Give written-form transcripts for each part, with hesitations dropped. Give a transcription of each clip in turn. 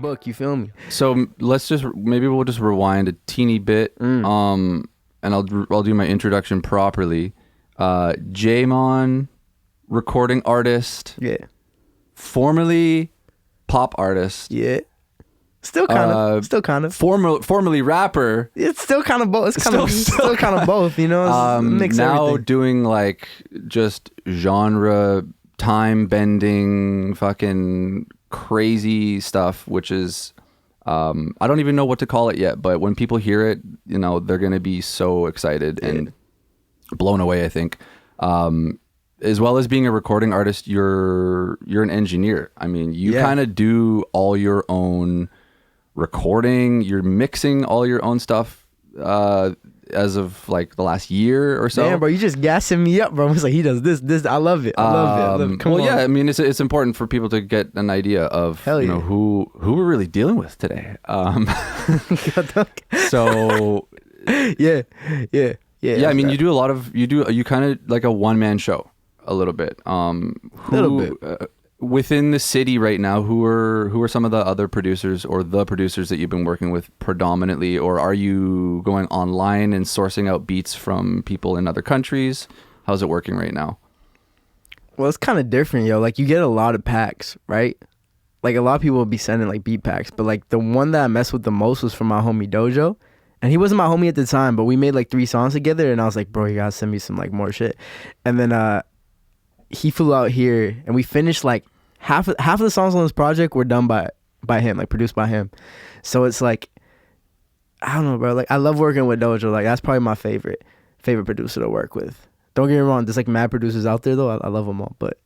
book. You feel me? So maybe we'll just rewind a teeny bit. And I'll do my introduction properly. Jeymon, recording artist. Yeah. Formerly pop artist. Yeah. Still kind of. Formerly rapper. It's still kind of both. It's still kind of both, you know? Mix now everything. doing like just genre, time bending, fucking crazy stuff, which is, I don't even know what to call it yet, but when people hear it, you know, they're going to be so excited and blown away, I think. As well as being a recording artist, you're an engineer. I mean, you kind of do all your own recording, you're mixing all your own stuff as of like the last year or so. Damn, bro, you just gassing me up, bro. It's like he does this. I love it. I love it. Come on. Yeah, I mean, it's important for people to get an idea of you know who we're really dealing with today. So yeah. I mean, you do a lot of you kind of like a one-man show a little bit. Within the city right now, who are some of the other producers or the producers that you've been working with predominantly, or are you going online and sourcing out beats from people in other countries? How's it working right now? Well, it's kind of different, yo. Like, you get a lot of packs, right? Like, a lot of people will be sending like beat packs, but like the one that I messed with the most was from my homie Dojo. And he wasn't my homie at the time, but we made like 3 songs together, and I was like, bro, you gotta send me some like more shit. And then he flew out here, and we finished like half of the songs on this project were done by him, like produced by him. So it's like, I don't know, bro. Like, I love working with Dojo. Like, that's probably my favorite producer to work with. Don't get me wrong, there's like mad producers out there though. I love them all, but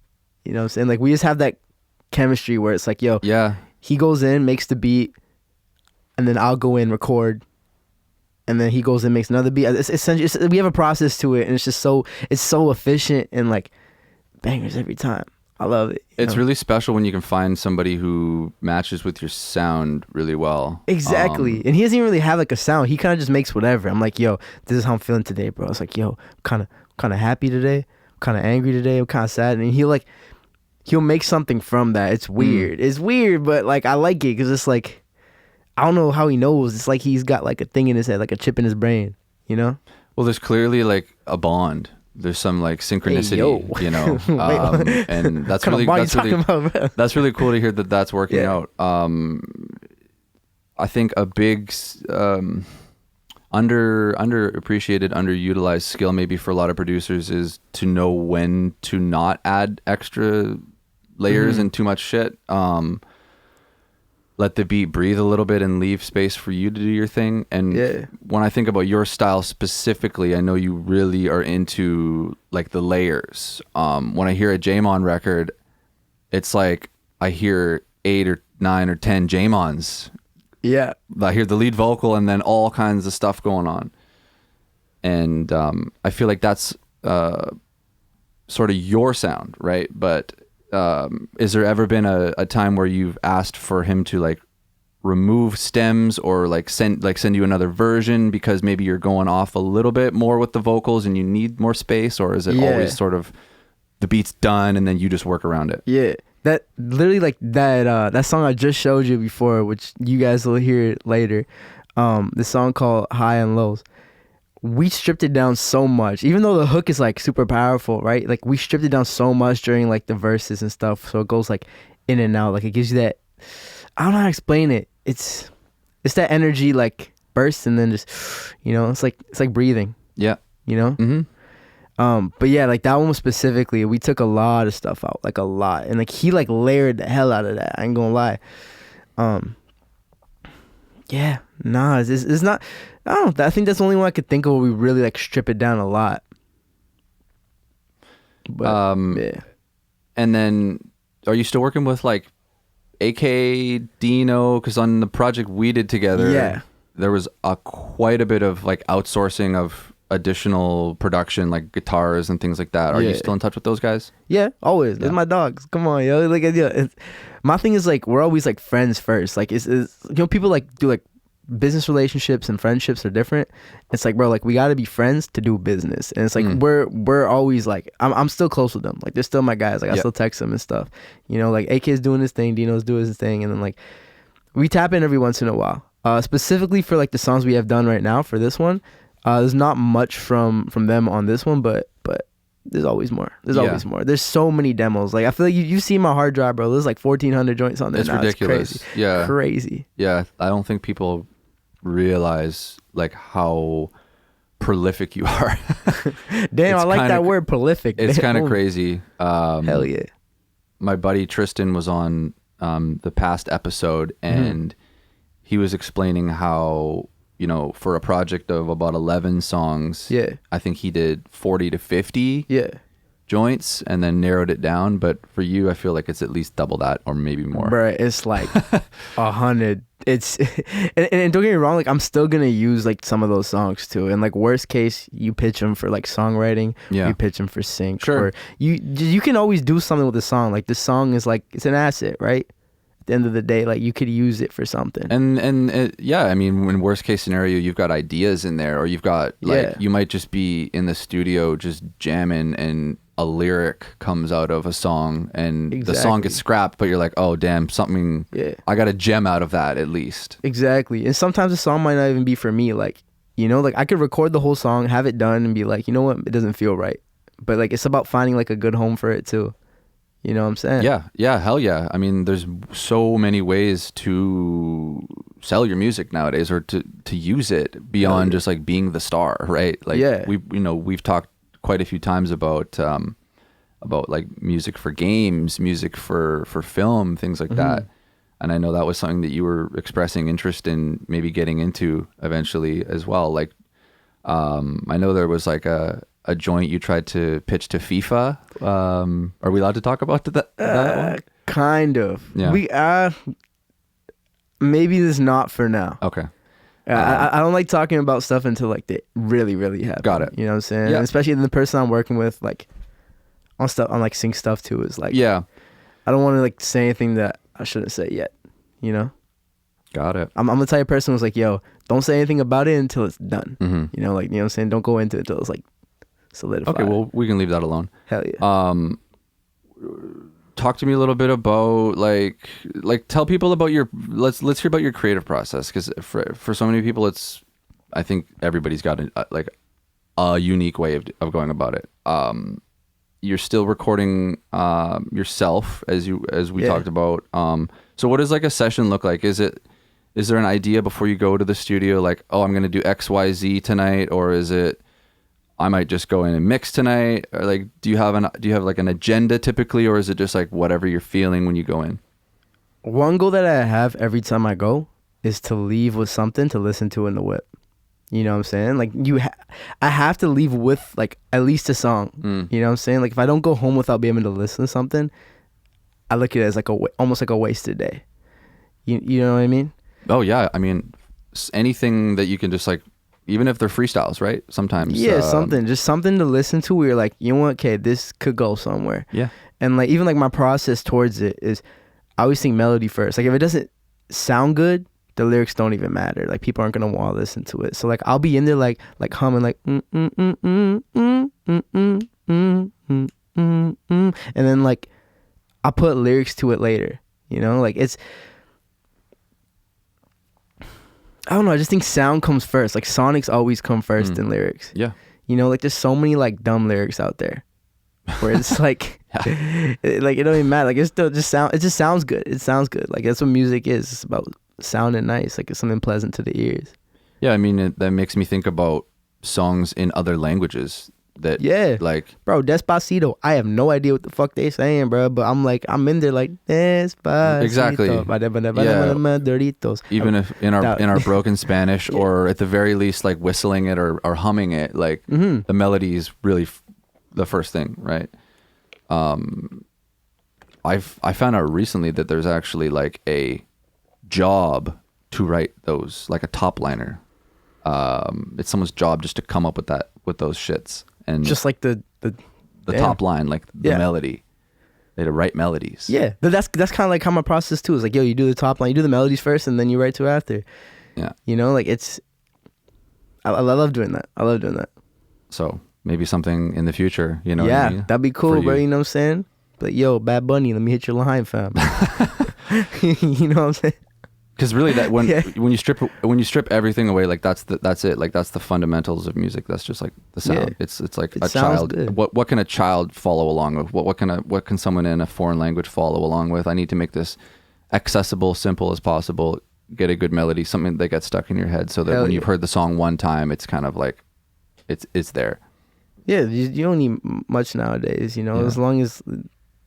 you know what I'm saying? Like, we just have that chemistry where it's like, yo, he goes in, makes the beat, and then I'll go in, record, and then he goes and makes another beat. It's essentially, we have a process to it, and it's just so efficient and like bangers every time. I love it. It's really special when you can find somebody who matches with your sound really well. Exactly. And he doesn't even really have like a sound. He kind of just makes whatever. I'm like, yo, this is how I'm feeling today, bro. It's like, yo, kind of happy today, kind of angry today, I'm kind of sad, and he'll make something from that. It's weird. It's weird, but like I like it because it's like, I don't know how he knows. It's like he's got like a thing in his head, like a chip in his brain, you know? Well, there's clearly like a bond. There's some like synchronicity, you know, and that's that's really cool to hear that that's working out. I think a big underappreciated, underutilized skill maybe for a lot of producers is to know when to not add extra layers and too much shit. Let the beat breathe a little bit and leave space for you to do your thing. And when I think about your style specifically, I know you really are into like the layers. When I hear a Jeymon record, it's like I hear 8 or 9 or 10 Jeymons. Yeah. I hear the lead vocal and then all kinds of stuff going on. And I feel like that's sort of your sound, right? But is there ever been a time where you've asked for him to like remove stems or like send you another version because maybe you're going off a little bit more with the vocals and you need more space, or is it always sort of the beat's done and then you just work around it? Yeah, that literally like that song I just showed you before, which you guys will hear later. The song called High and Lows. We stripped it down so much, even though the hook is like super powerful, right? Like, we stripped it down so much during like the verses and stuff, so it goes like in and out. Like, it gives you that, I don't know how to explain it. It's that energy like bursts and then just, you know, it's like breathing. Yeah, you know. Mm-hmm. But yeah, like that one specifically, we took a lot of stuff out, like a lot, and like he like layered the hell out of that. I ain't gonna lie. Yeah, nah, it's not. I don't know. I think that's the only one I could think of where we really like strip it down a lot. But, yeah. And then, are you still working with like AK Dino? Because on the project we did together, there was quite a bit of like outsourcing of additional production, like guitars and things like that. Are you still in touch with those guys? Yeah, always. It's my dogs. Come on, yo. Like, my thing is like, we're always like friends first. Like, it's you know, people like do like business relationships and friendships are different. It's like, bro, like we got to be friends to do business, and it's like we're always like, I'm still close with them. Like, they're still my guys. Like, I still text them and stuff, you know. Like, AK's doing his thing, Dino's doing his thing, and then like We tap in every once in a while. Specifically for like the songs we have done right now for this one. There's not much from them on this one, but there's always more. There's always more. There's so many demos. Like I feel like you see my hard drive, bro. There's like 1,400 joints on there. It's now. ridiculous. It's crazy. Yeah, crazy. Yeah, I don't think people realize like how prolific you are. Damn, I like that word, prolific. It's kind of crazy. Hell yeah. My buddy Tristan was on the past episode, and he was explaining how, you know, for a project of about 11 songs, I think he did 40 to 50 joints and then narrowed it down. But for you, I feel like it's at least double that or maybe more. Bruh, it's like 100. It's and don't get me wrong, like I'm still gonna use like some of those songs too. And like worst case, you pitch them for like songwriting, you pitch them for sync. Sure. Or you can always do something with a song. Like the song is like, it's an asset, right? At the end of the day, like you could use it for something. And yeah, I mean, in worst case scenario, you've got ideas in there, or you've got like you might just be in the studio just jamming, and a lyric comes out of a song, and the song gets scrapped, but you're like, oh damn, something. I got a gem out of that at least. Exactly. And sometimes the song might not even be for me. Like, you know, like I could record the whole song, have it done, and be like, you know what, it doesn't feel right. But like it's about finding like a good home for it too. You know what I'm saying? Yeah, hell yeah. I mean, there's so many ways to sell your music nowadays, or to use it beyond just like being the star, right? Like we've talked quite a few times about like music for games, music for film, things like that. And I know that was something that you were expressing interest in maybe getting into eventually as well. Like I know there was like a joint you tried to pitch to FIFA. Are we allowed to talk about that one? Kind of. Yeah. We maybe this not for now. Okay. I don't like talking about stuff until like they really, really happen. Got it. You know what I'm saying? Yeah. And especially the person I'm working with, like on like sync stuff too, is like, I don't want to like say anything that I shouldn't say yet. You know? Got it. I'm the type of person who's like, yo, don't say anything about it until it's done. You know, like, you know what I'm saying? Don't go into it until it's like solidified. Okay, well, we can leave that alone. Hell yeah. Talk to me a little bit about like tell people about your let's hear about your creative process, because for so many people I think everybody's got a unique way of going about it. You're still recording yourself as we talked about. So what does like a session look like? Is there an idea before you go to the studio, like, oh, I'm going to do XYZ tonight, or is it I might just go in and mix tonight? Or like, do you have like an agenda typically, or is it just like whatever you're feeling when you go in? One goal that I have every time I go is to leave with something to listen to in the whip. You know what I'm saying? Like I have to leave with like at least a song. You know what I'm saying? Like if I don't go home without being able to listen to something, I look at it as like almost like a wasted day. You know what I mean? Oh yeah, I mean anything that you can just like, even if they're freestyles, right? Sometimes. Yeah, just something to listen to where you're like, you know what, okay, this could go somewhere. Yeah. And like even like my process towards it is I always think melody first. Like if it doesn't sound good, the lyrics don't even matter. Like people aren't gonna want to listen to it. So like I'll be in there like humming like and then like I'll put lyrics to it later. You know, like it's, I don't know, I just think sound comes first. Like sonics always come first in lyrics. Yeah. You know, like there's so many like dumb lyrics out there where it's like like it don't even matter. Like it's still just sound, it just sounds good. It sounds good. Like that's what music is. It's about sounding nice. Like it's something pleasant to the ears. Yeah, I mean that makes me think about songs in other languages that like, bro, Despacito, I have no idea what the fuck they saying, bro, but I'm in there like Despacito. Exactly. Doritos. Even if in our broken Spanish, or at the very least like whistling it or humming it, like the melody is really the first thing, right? I found out recently that there's actually like a job to write those, like a top liner. It's someone's job just to come up with those shits, and just like the top line, like the melody. They had to write melodies. Yeah, but that's kind of like how my process too is. Like, yo, you do the top line, you do the melodies first, and then you write to after. Yeah, you know, like it's. I love doing that. I love doing that. So maybe something in the future, you know. Yeah, what I mean? that'd be cool, bro. You know what I'm saying? But yo, Bad Bunny, let me hit your line, fam. You know what I'm saying? Because really, that when Yeah. when you strip everything away, like that's it. Like that's the fundamentals of music. That's just like the sound. Yeah. It's like It a sounds child. good. What can a child follow along with? What can someone in a foreign language follow along with? I need to make this accessible, simple as possible. Get a good melody, something that gets stuck in your head, so that Hell when yeah. you've heard the song one time, it's kind of like it's there. Yeah, you don't need much nowadays, you know, Yeah. as long as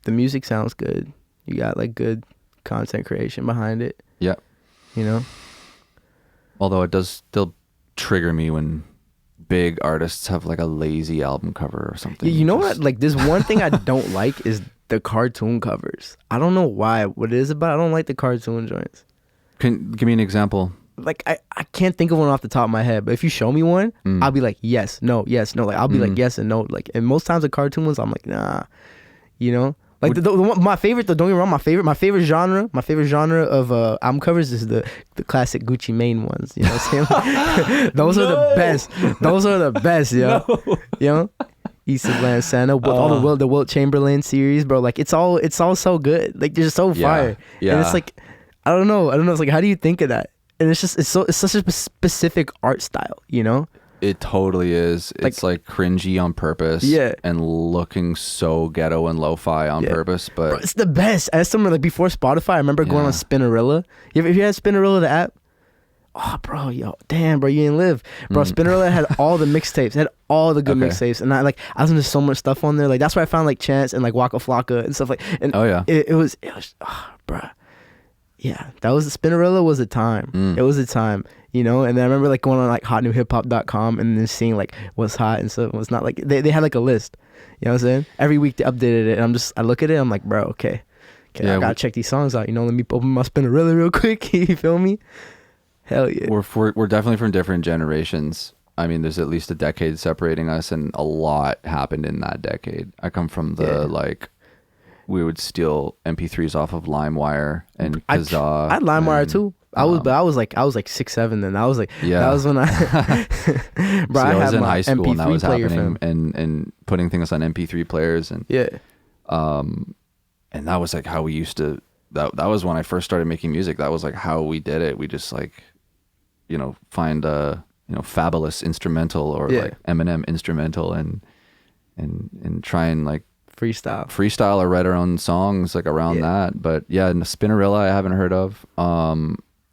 the music sounds good, you got like good content creation behind it, Yeah. you know. Although it does still trigger me when big artists have like a lazy album cover or something. You know what? Just- Like, this one thing I don't like is the cartoon covers. I don't know why. What it is about? I don't like the cartoon joints. Can give me an example? Like, I can't think of one off the top of my head. But if you show me one, I'll be like, yes, no, yes, no. Like, I'll be like, yes and no. Like, and most times the cartoon ones, I'm like, nah. You know. Like the one, my favorite, though, don't get me wrong, my favorite genre of album covers is the classic Gucci Mane ones. You know what I'm saying? Those are the best. Those are the best, yo. You know, East Atlanta Santa with all the Wilt Chamberlain series, bro. Like it's all so good. Like they're just so fire. Yeah. And it's like, I don't know. It's like, how do you think of that? And it's such a specific art style, you know? It totally is. It's like cringy on purpose. Yeah. And looking so ghetto and lo-fi on purpose. But Bro, it's the best. As someone like before Spotify, I remember going on Spinnerilla. If you had Spinnerilla, the app? Oh, bro, damn, bro, you didn't live. Bro, Spinnerilla had all the mixtapes, had all the good mixtapes. And I listened to so much stuff on there. Like, that's where I found like Chance and like Waka Flocka and stuff like. And it was, bro. Yeah, that was Spinnerilla was a time. It was a time, you know. And then I remember like going on like hotnewhiphop.com and then seeing like what's hot and stuff. What's not, like they had like a list. You know what I'm saying? Every week they updated it, and I look at it, I'm like, bro, okay, Yeah, I gotta check these songs out. You know, let me open my Spinnerilla real quick. You feel me? Hell yeah. we're definitely from different generations. I mean, there's at least a decade separating us, and a lot happened in that decade. I come from the like, we would steal MP3s off of LimeWire and Kazaa. I had LimeWire and, too. I was like 6'7", and I was like, Yeah. that was when I, bro, See, I I was had in my high school MP3 and that was player, happening, fam. and putting things on MP3 players, and Yeah. and that was like how we used to. That was when I first started making music. That was like how we did it. We just like, you know, find a Fabulous instrumental or like Eminem instrumental and try and like freestyle or write our own songs like around that. But yeah, and the Spinnerilla I haven't heard of.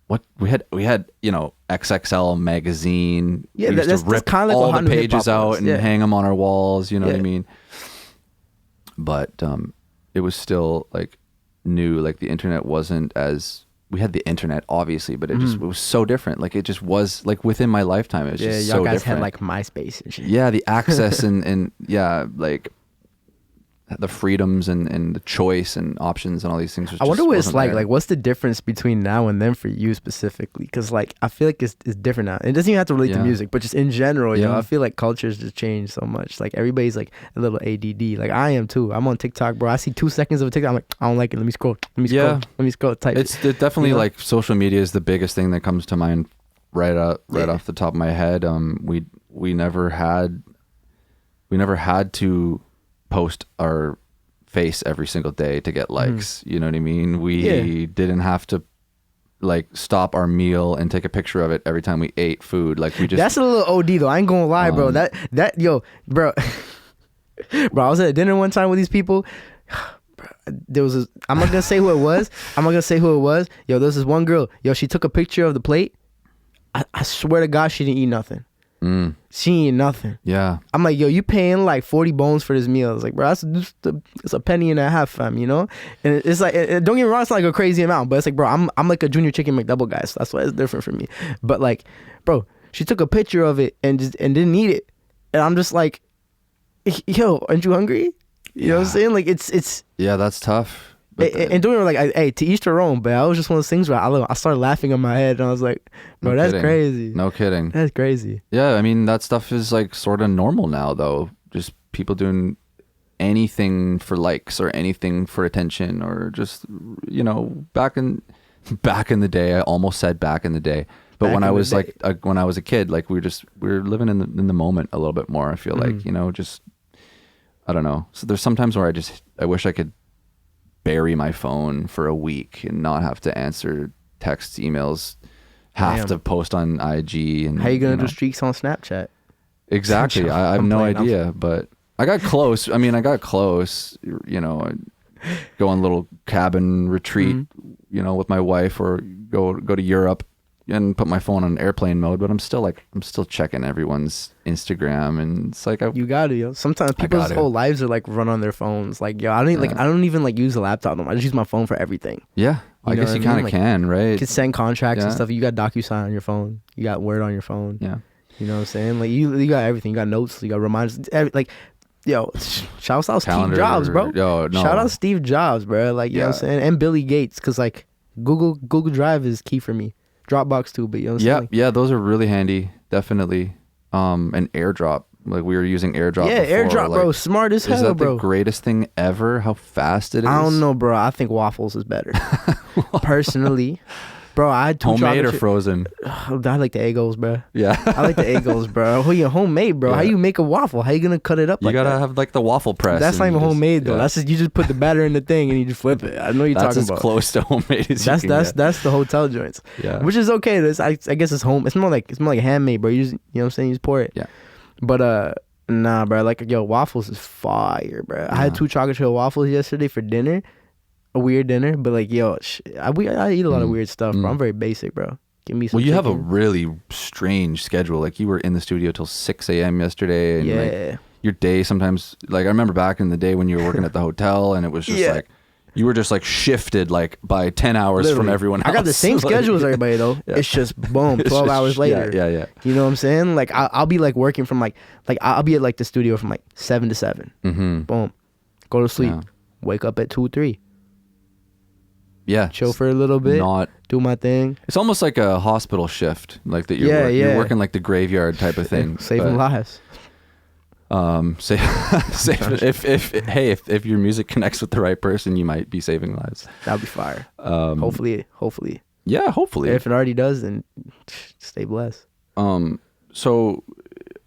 What we had XXL magazine. Yeah, we used that's to rip kind of like all what the Hot New pages Hip Hop out was. and hang them on our walls. You know what I mean? But it was still like new. Like the internet wasn't as. We had the internet, obviously, but it was so different. Like it just was like within my lifetime. It was just y'all so guys different. had like MySpace and shit. Yeah, the access and like the freedoms and the choice and options and all these things. I wonder what it's like. There. Like, what's the difference between now and then for you specifically? Because like I feel like it's different now. It doesn't even have to relate to music, but just in general, you know, I feel like culture's just changed so much. Like everybody's like a little ADD. Like I am too. I'm on TikTok, bro. I see 2 seconds of a TikTok. I'm like, I don't like it. Let me scroll. Let me scroll. Type. It's definitely you know? like social media is the biggest thing that comes to mind right off the top of my head. We never had to post our face every single day to get likes. You know what I mean? We didn't have to like stop our meal and take a picture of it every time we ate food. Like we just That's a little OD though. I ain't gonna lie, bro. Bro, bro, I was at a dinner one time with these people. There was I'm not gonna say who it was. Yo, there was this one girl. Yo, she took a picture of the plate. I swear to God, she didn't eat nothing. She ain't eat nothing. Yeah. I'm like, yo, you paying like 40 bones for this meal. It's like, bro, it's a penny and a half, fam, you know? And it's like, don't get me wrong, it's not like a crazy amount, but it's like, bro, I'm like a junior chicken McDouble guy, so that's why it's different for me. But like, bro, she took a picture of it and didn't eat it. And I'm just like, yo, aren't you hungry? You know what I'm saying? Like, it's yeah, that's tough. And doing it like, hey, to each their own, but I was just one of those things where I started laughing in my head and I was like, bro, No that's kidding. crazy. No kidding. That's crazy. Yeah, I mean that stuff is like sort of normal now though. Just people doing anything for likes or anything for attention or just back in the day. I almost said back in the day. But when I was like when I was a kid, like we were living in the moment a little bit more. I feel like, just I don't know. So there's sometimes where I wish I could bury my phone for a week and not have to answer texts, emails, have Damn. to post on IG. And How you gonna know. do streaks on Snapchat? Exactly. I have I'm no playing. idea, but I got close. I mean, I got close, you know, I'd go on a little cabin retreat, you know, with my wife, or go to Europe and put my phone on airplane mode, but I'm still checking everyone's Instagram, and it's like You gotta, yo. Sometimes people's whole lives are like run on their phones. Like, yo, I don't even like use a laptop anymore. I just use my phone for everything. yeah, I guess you kind of can, right? You can send contracts and stuff. You got DocuSign on your phone. You got Word on your phone. Yeah. You know what I'm saying? Like you got everything. You got notes. You got reminders. Like, yo, shout out Steve Jobs, bro. Yo, no. Shout out Steve Jobs, bro. Like, you know what I'm saying? And Billy Gates, because like Google Drive is key for me. Dropbox too, but you know what I'm saying? Like, Yeah, those are really handy, definitely. And AirDrop, like we were using AirDrop. Yeah, before. AirDrop, like, bro, smart as hell, is that bro. the greatest thing ever? How fast it is. I don't know, bro. I think waffles is better, personally. Bro, I had two homemade or chocolate frozen. I like the Eggos, bro. Yeah, I like the Eggos, bro. Oh, yeah, homemade, bro. Yeah. How you make a waffle? How you gonna cut it up? you like gotta that? have like the waffle press. That's not and even you just- homemade though. yeah. That's just you just put the batter in the thing and you just flip it. I know what you're That's talking as about. close to homemade as you can get. That's the hotel joints. Yeah. Which is okay. I guess it's home. It's more like handmade, bro. You just, you know what I'm saying? You just pour it. Yeah. But nah, bro. Like, yo, waffles is fire, bro. I had 2 chocolate chip waffles yesterday for dinner. A weird dinner, but like, yo, I eat a lot of weird stuff, bro. I'm very basic, bro. Give me some. Well, you have a chicken. really strange schedule. Like you were in the studio till 6 a.m. yesterday, and like, your day sometimes. Like I remember back in the day when you were working at the hotel, and it was just like you were just like shifted like by 10 hours from everyone else. I got the same schedule as everybody though. Yeah. It's just boom, 12 hours later. Yeah. You know what I'm saying? Like I'll be like working from like I'll be at like the studio from like 7 to 7. Mm-hmm. Boom, go to sleep. Yeah. Wake up at 2, 3. Yeah. Chill for a little bit. Do my thing. It's almost like a hospital shift, like that. You're working like the graveyard type of thing. Saving lives. Say if your music connects with the right person, you might be saving lives. That'll be fire. Hopefully. Yeah, hopefully. If it already does, then stay blessed. So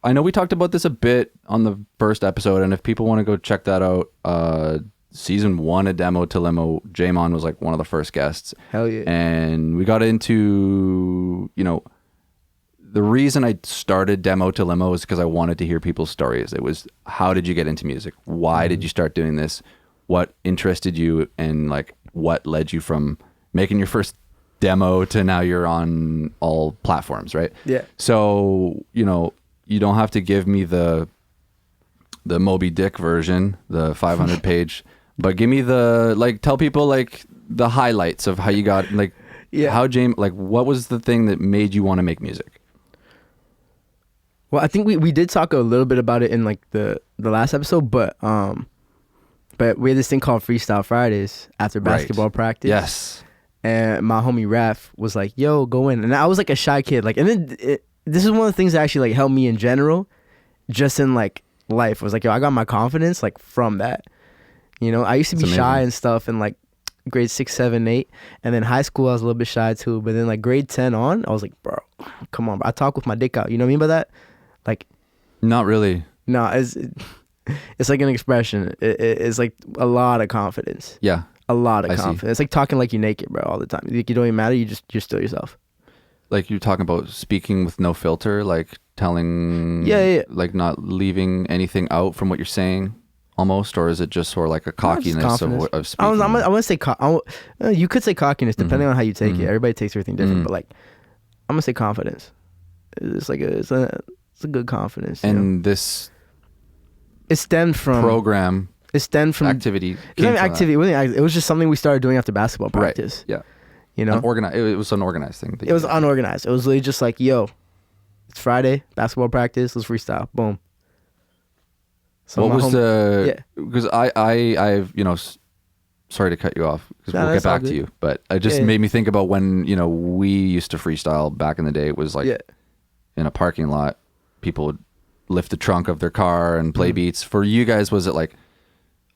I know we talked about this a bit on the first episode, and if people want to go check that out, season 1 of Demo to Limo, Jeymon was like one of the first guests. Hell yeah. And we got into, you know, the reason I started Demo to Limo is because I wanted to hear people's stories. It was, how did you get into music? Why did you start doing this? What interested you? And like, what led you from making your first demo to now you're on all platforms, right? Yeah. So, you know, you don't have to give me the Moby Dick version, the 500 page, but give me tell people like the highlights of how you got, like, what was the thing that made you want to make music? Well, I think we did talk a little bit about it in like the last episode, but we had this thing called Freestyle Fridays after basketball practice. Yes. And my homie Raph was like, yo, go in. And I was like a shy kid. Like, and then this is one of the things that actually like helped me in general, just in like life. It was like, yo, I got my confidence like from that. You know, I used to be shy and stuff in like grade 6, 7, 8. And then high school, I was a little bit shy too. But then like grade 10 on, I was like, bro, come on, bro. I talk with my dick out. You know what I mean by that? Like, not really. No, it's like an expression. It's like a lot of confidence. Yeah. A lot of I confidence. see. It's like talking like you naked, bro, all the time. Like, you don't even matter. You're still yourself. Like you're talking about speaking with no filter, like telling, like not leaving anything out from what you're saying almost, or is it just sort of like a cockiness of speaking? I want to say, you could say cockiness depending on how you take it. Everybody takes everything different, but like, I'm going to say confidence. It's like it's a good confidence. And this it stemmed from program. It stemmed from activity. It was just something we started doing after basketball practice. Right. Yeah. You know, it was an organized thing. It was unorganized. It was literally just like, yo, it's Friday, basketball practice, let's freestyle. Boom. So what was because I've, you know, sorry to cut you off because we'll get back to you, but it just made me think about when, you know, we used to freestyle back in the day. It was like in a parking lot, people would lift the trunk of their car and play beats. For you guys, was it like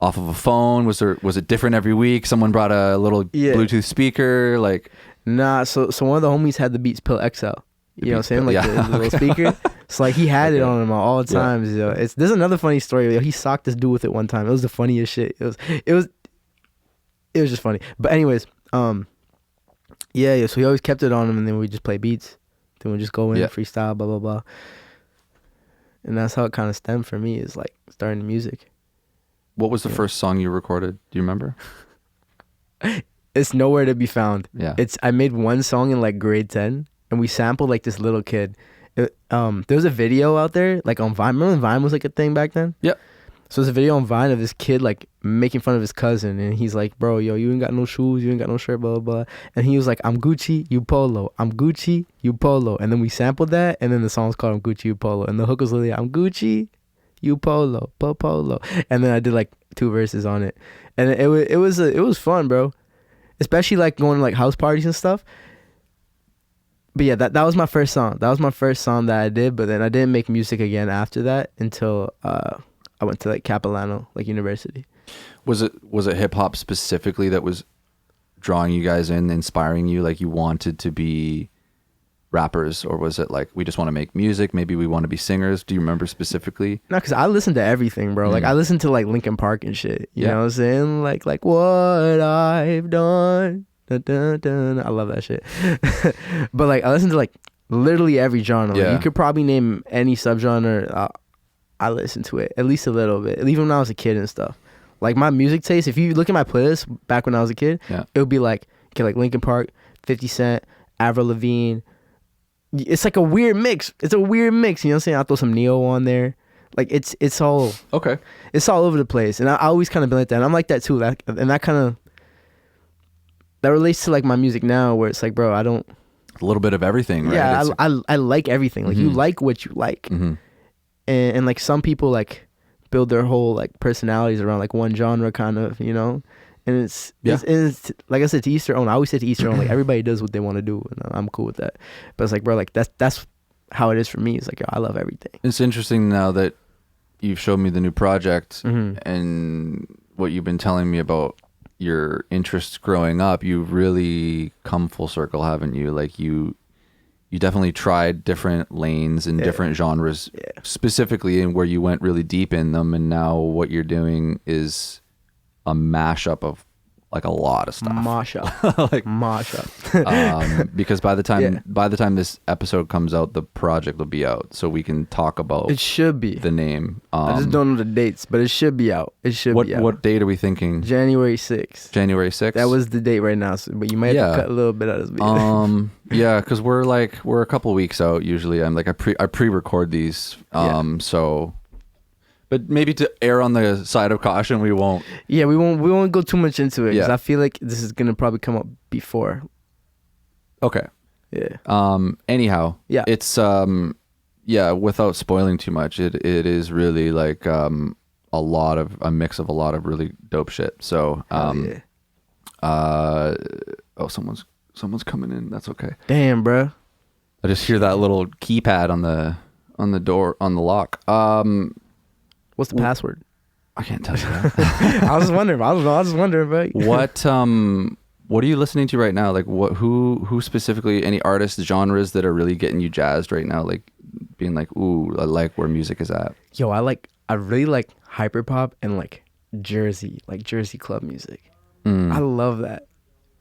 off of a phone? Was it different every week? Someone brought a little Bluetooth speaker, like. Nah, so one of the homies had the Beats Pill XL. You know what I'm saying? Like the little speaker. So like he had it on him all the times. Yo. There's another funny story. Yo. He socked this dude with it one time. It was the funniest shit. It was just funny. But anyways, Yeah. So he always kept it on him, and then we just play beats. Then we just go in, Yeah. freestyle, blah blah blah. And that's how it kind of stemmed for me, is like starting the music. What was the first song you recorded? Do you remember? It's nowhere to be found. Yeah. I made one song in like grade 10, and we sampled like this little kid. There's a video out there like on Vine. Remember when Vine was like a thing back then? Yep. So there's a video on Vine of this kid like making fun of his cousin, and he's like, "Bro, yo, you ain't got no shoes, you ain't got no shirt, blah blah blah." And he was like, "I'm Gucci, you Polo. I'm Gucci, you Polo." And then we sampled that, and then the song's called "I'm Gucci, you Polo," and the hook was literally, "I'm Gucci, you Polo, Polo." And then I did like 2 verses on it, and it was fun, bro. Especially like going to like house parties and stuff. But yeah, that was my first song. That was my first song that I did. But then I didn't make music again after that until I went to like Capilano, like university. Was it hip hop specifically that was drawing you guys in, inspiring you, like you wanted to be rappers, or was it like we just want to make music, maybe we want to be singers? Do you remember specifically? No, because I listened to everything, bro. Like I listened to like Linkin Park and shit. You know what I'm saying? Like what I've done. Dun, dun, dun. I love that shit. But like I listened to like literally every genre. Like, you could probably name any subgenre. I listened to it at least a little bit, even when I was a kid and stuff. Like my music taste, if you look at my playlist back when I was a kid, it would be like, okay, like Linkin Park, 50 Cent, Avril Lavigne. It's like a weird mix. It's a weird mix. You know what I'm saying? I'll throw some Neo on there. Like it's all okay. It's all over the place, and I always kind of been like that. And I'm like that too. That kind of relates to like my music now, where it's like, bro, I don't. A little bit of everything, right? Yeah, I like everything. Like you like what you like, and like some people like build their whole like personalities around like one genre, kind of, you know. And it's like I said, to each their own. I always say to each their own. Like everybody does what they want to do, and I'm cool with that. But it's like, bro, like that's how it is for me. It's like, yo, I love everything. It's interesting now that you've showed me the new project and what you've been telling me about your interests growing up. You've really come full circle, haven't you? Like you definitely tried different lanes and different genres, specifically, and where you went really deep in them. And now what you're doing is a mashup of like a lot of stuff. Mashup. Because by the time this episode comes out, the project will be out, so we can talk about. It should be the name. I just don't know the dates, but it should be out. It should be out. What date are we thinking? January 6th. January 6th. That was the date right now, but you might have to cut a little bit out of this video. Yeah, because we're a couple weeks out usually. I'm like I pre-record these. So. But maybe to err on the side of caution, we won't. Yeah, we won't go too much into it, because I feel like this is gonna probably come up before. Okay. Yeah. Anyhow. Yeah. It's without spoiling too much, it is really like a mix of a lot of really dope shit. So someone's coming in. That's okay. Damn, bro. I just hear that little keypad on the door, on the lock. What's the password? I can't tell you that. I was just wondering. I was just wondering, bro. What are you listening to right now? Like who specifically, any artists, genres that are really getting you jazzed right now? Like being like, ooh, I like where music is at. Yo, I really like hyperpop and like Jersey club music. I love that.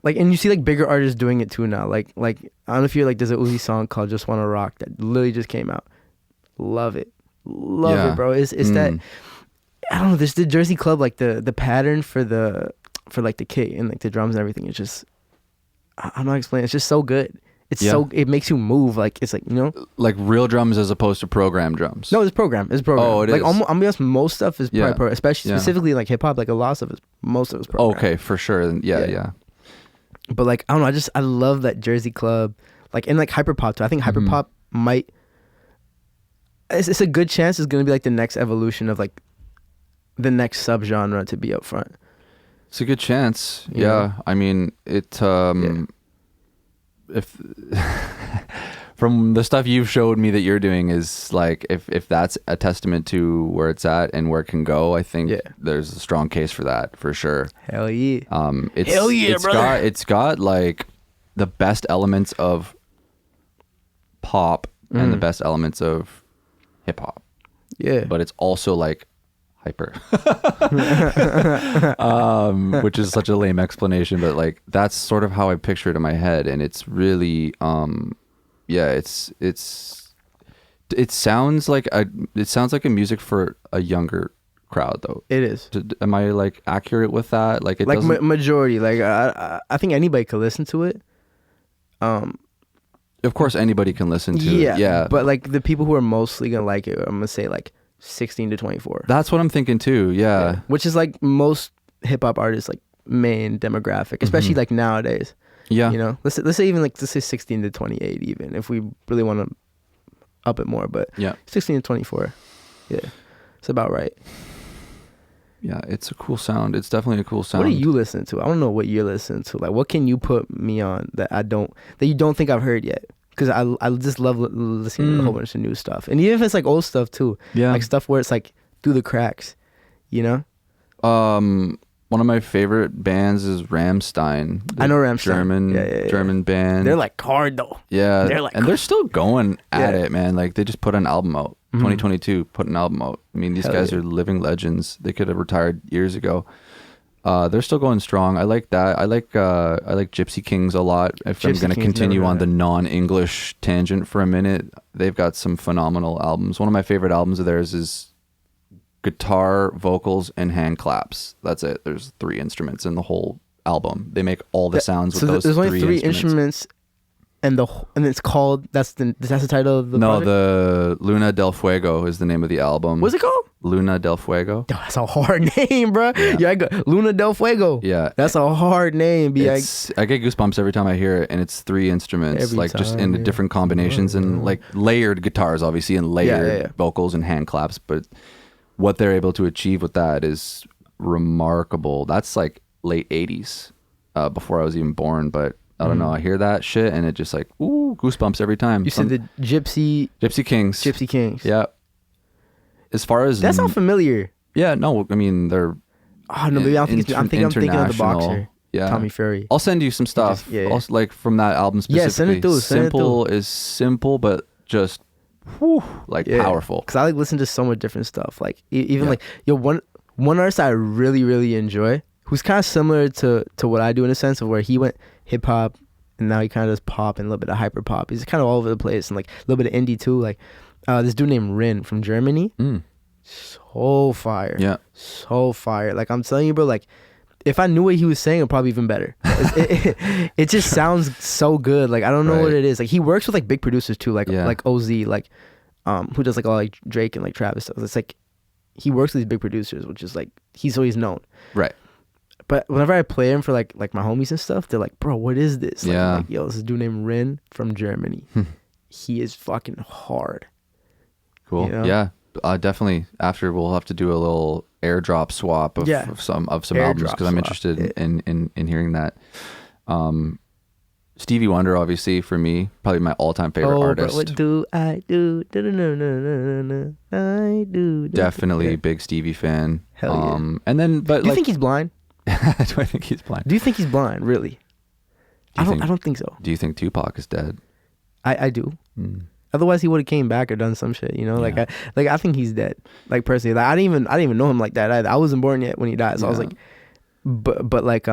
Like, and you see like bigger artists doing it too now. Like I don't know if you're like, there's a Uzi song called "Just Wanna Rock" that literally just came out. Love it, it, bro. It's that, I don't know. There's the Jersey club, like the pattern for like the kit and like the drums and everything. It's just, I'm not explaining. It's just so good. It's it makes you move. Like it's like, you know, like real drums as opposed to program drums. No, it's program. Oh, it like, is. I'm gonna be honest, most stuff is probably program, especially specifically like hip hop. Like a lot of stuff is, most of it's program. Okay, for sure. Yeah. But like, I don't know. I love that Jersey club. Like, and like hyperpop too. I think hyperpop might. It's a good chance it's gonna be like the next evolution of like the next subgenre to be up front. It's a good chance. Yeah. I mean, it. If from the stuff you've showed me that you're doing is like, if that's a testament to where it's at and where it can go, I think there's a strong case for that, for sure. Hell yeah. It's got like the best elements of pop and the best elements of hip hop. Yeah. But it's also like hyper. Which is such a lame explanation, but like that's sort of how I picture it in my head, and it's really it sounds like a music for a younger crowd though. It is. Am I like accurate with that? Like it like doesn't... majority. Like I think anybody could listen to it. Of course, anybody can listen to yeah, it. Yeah, but like the people who are mostly gonna like it, I'm gonna say like 16 to 24. that's what I'm thinking too. Yeah. Which is like most hip hop artists like main demographic, especially like nowadays. Yeah. You know, let's say even like let's say 16 to 28, even if we really want to up it more. But Yeah. 16 to 24, yeah, it's about right. Yeah, it's a cool sound. It's definitely a cool sound. What are you listening to? I don't know what you're listening to. Like, what can you put me on that you don't think I've heard yet? Because I just love listening to a whole bunch of new stuff, and even if it's like old stuff too. Yeah. Like stuff where it's like through the cracks, you know. One of my favorite bands is Rammstein. I know Rammstein. German band. They're like hard though. Yeah, they're still going at Yeah. it, man. Like they just put an album out. 2022, put an album out. I mean, these Hell guys yeah. are living legends. They could have retired years ago. They're still going strong. I like that. I like Gypsy Kings a lot. If I'm Gypsy going to Kings, continue never on heard the non-English tangent for a minute, they've got some phenomenal albums. One of my favorite albums of theirs is guitar, vocals, and hand claps. That's it. There's 3 instruments in the whole album. They make all the sounds with those there's only 3 instruments. instruments, and it's called that's the title of the project? The Luna del Fuego is the name of the album. What's it called? Luna del Fuego. Yo, that's a hard name, bro. Yeah, I got Luna del Fuego. Yeah, that's a hard name. I get goosebumps every time I hear it, and it's 3 instruments, Every like just time, in yeah. different combinations and like layered guitars, obviously, and layered vocals and hand claps. But what they're able to achieve with that is remarkable. That's like late 80s, before I was even born, but. I don't know. I hear that shit and it just like, ooh, goosebumps every time. You said the Gypsy Kings. Gypsy Kings. Yeah. As far as that sounds familiar. Yeah, no, I mean they're. Oh no, maybe I'm thinking of the boxer. Yeah, Tommy Fury. I'll send you some stuff. Also, like from that album specifically. Yeah, send it through. Simple is simple, but just, whew, like powerful. Because I like listen to so much different stuff. Like even like one artist I really really enjoy, who's kind of similar to what I do in a sense of where he went hip hop and now he kind of does pop and a little bit of hyper pop. He's kind of all over the place and like a little bit of indie too. Like this dude named Rin from Germany. So fire. Yeah. So fire. Like I'm telling you, bro, like if I knew what he was saying, it'd probably be even better. It just sounds so good. Like I don't know what it is. Like he works with like big producers too, like OZ, like who does like all like Drake and like Travis stuff. It's like he works with these big producers, which is like he's always known. Right. But whenever I play him for like my homies and stuff, they're like, bro, what is this? Like, Yeah. like, yo, this is a dude named Rin from Germany. He is fucking hard. Cool. You know? Yeah. Definitely. After we'll have to do a little airdrop swap of some albums because I'm interested in hearing that. Stevie Wonder, obviously, for me, probably my all-time favorite artist. Bro, what do I do? I do. Definitely big Stevie fan. Hell yeah. And then, but do you think he's blind? do I think he's blind? Do you think he's blind? Really? I don't think so. Do you think Tupac is dead? I do. Otherwise, he would have came back or done some shit. You know, like I think he's dead. Like personally, like, I didn't even know him like that either. I wasn't born yet when he died, so I was like, but like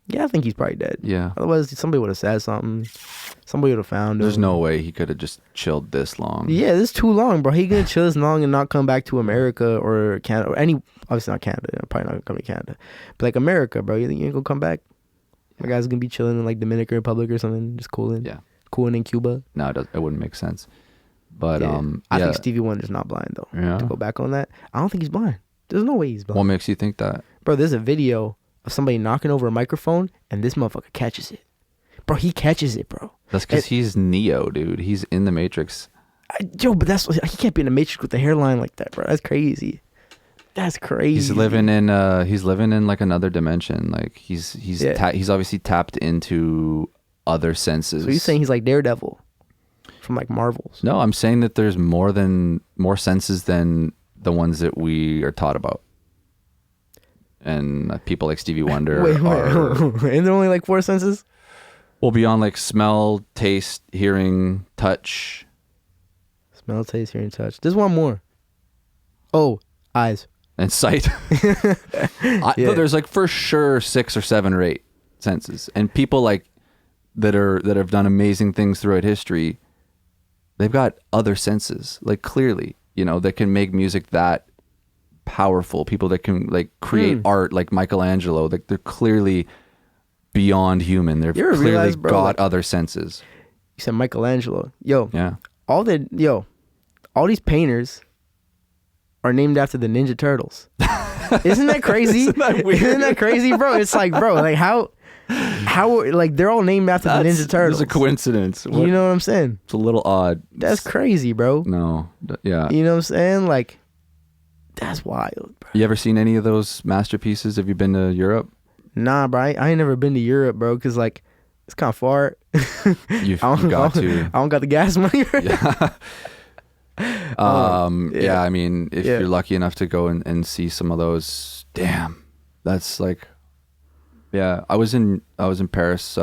yeah, I think he's probably dead. Yeah. Otherwise, somebody would have said something. Somebody would have found him. There's no way he could have just chilled this long. Yeah, this is too long, bro. He gonna chill this long and not come back to America or Canada or obviously not Canada. Probably not gonna come to Canada, but like America, bro. You think you ain't gonna come back? My guy's gonna be chilling in like Dominican Republic or something, just cooling. Yeah, cooling in Cuba. No, it wouldn't make sense. But I think Stevie Wonder's not blind though. Yeah. To go back on that, I don't think he's blind. There's no way he's blind. What makes you think that? Bro, there's a video of somebody knocking over a microphone and this motherfucker catches it. Bro, he catches it, bro. That's because he's Neo, dude. He's in the Matrix. But he can't be in the Matrix with a hairline like that, bro. That's crazy. That's crazy. He's living in like another dimension. Like he's obviously tapped into other senses. So you're saying he's like Daredevil from like Marvels? No, I'm saying that there's more senses than the ones that we are taught about. And people like Stevie Wonder Ain't there only like 4 senses? Well, beyond like smell, taste, hearing, touch. Smell, taste, hearing, touch. There's one more. Oh, eyes. and sight. Yeah. There's like for sure 6 or 7 or 8 senses, and people like that have done amazing things throughout history. They've got other senses, like clearly, you know, that can make music that powerful. People that can like create art, like Michelangelo. Like they're clearly beyond human. They've You ever clearly realize, bro, got like- other senses. You said Michelangelo. Yo, Yeah. all these painters are named after the Ninja Turtles. Isn't that crazy? Isn't that weird? Isn't that crazy, bro? It's like, bro, like how like they're all named after the Ninja Turtles. It's a coincidence. You know what I'm saying? It's a little odd. That's crazy, bro. No. Yeah. You know what I'm saying? Like, that's wild, bro. You ever seen any of those masterpieces? Have you been to Europe? Nah, bro. I ain't never been to Europe, bro, because, like, it's kind of far. You've got to. I don't got the gas money right Yeah. Yeah, I mean, if Yeah. you're lucky enough to go and see some of those, damn, that's like, yeah. I was in Paris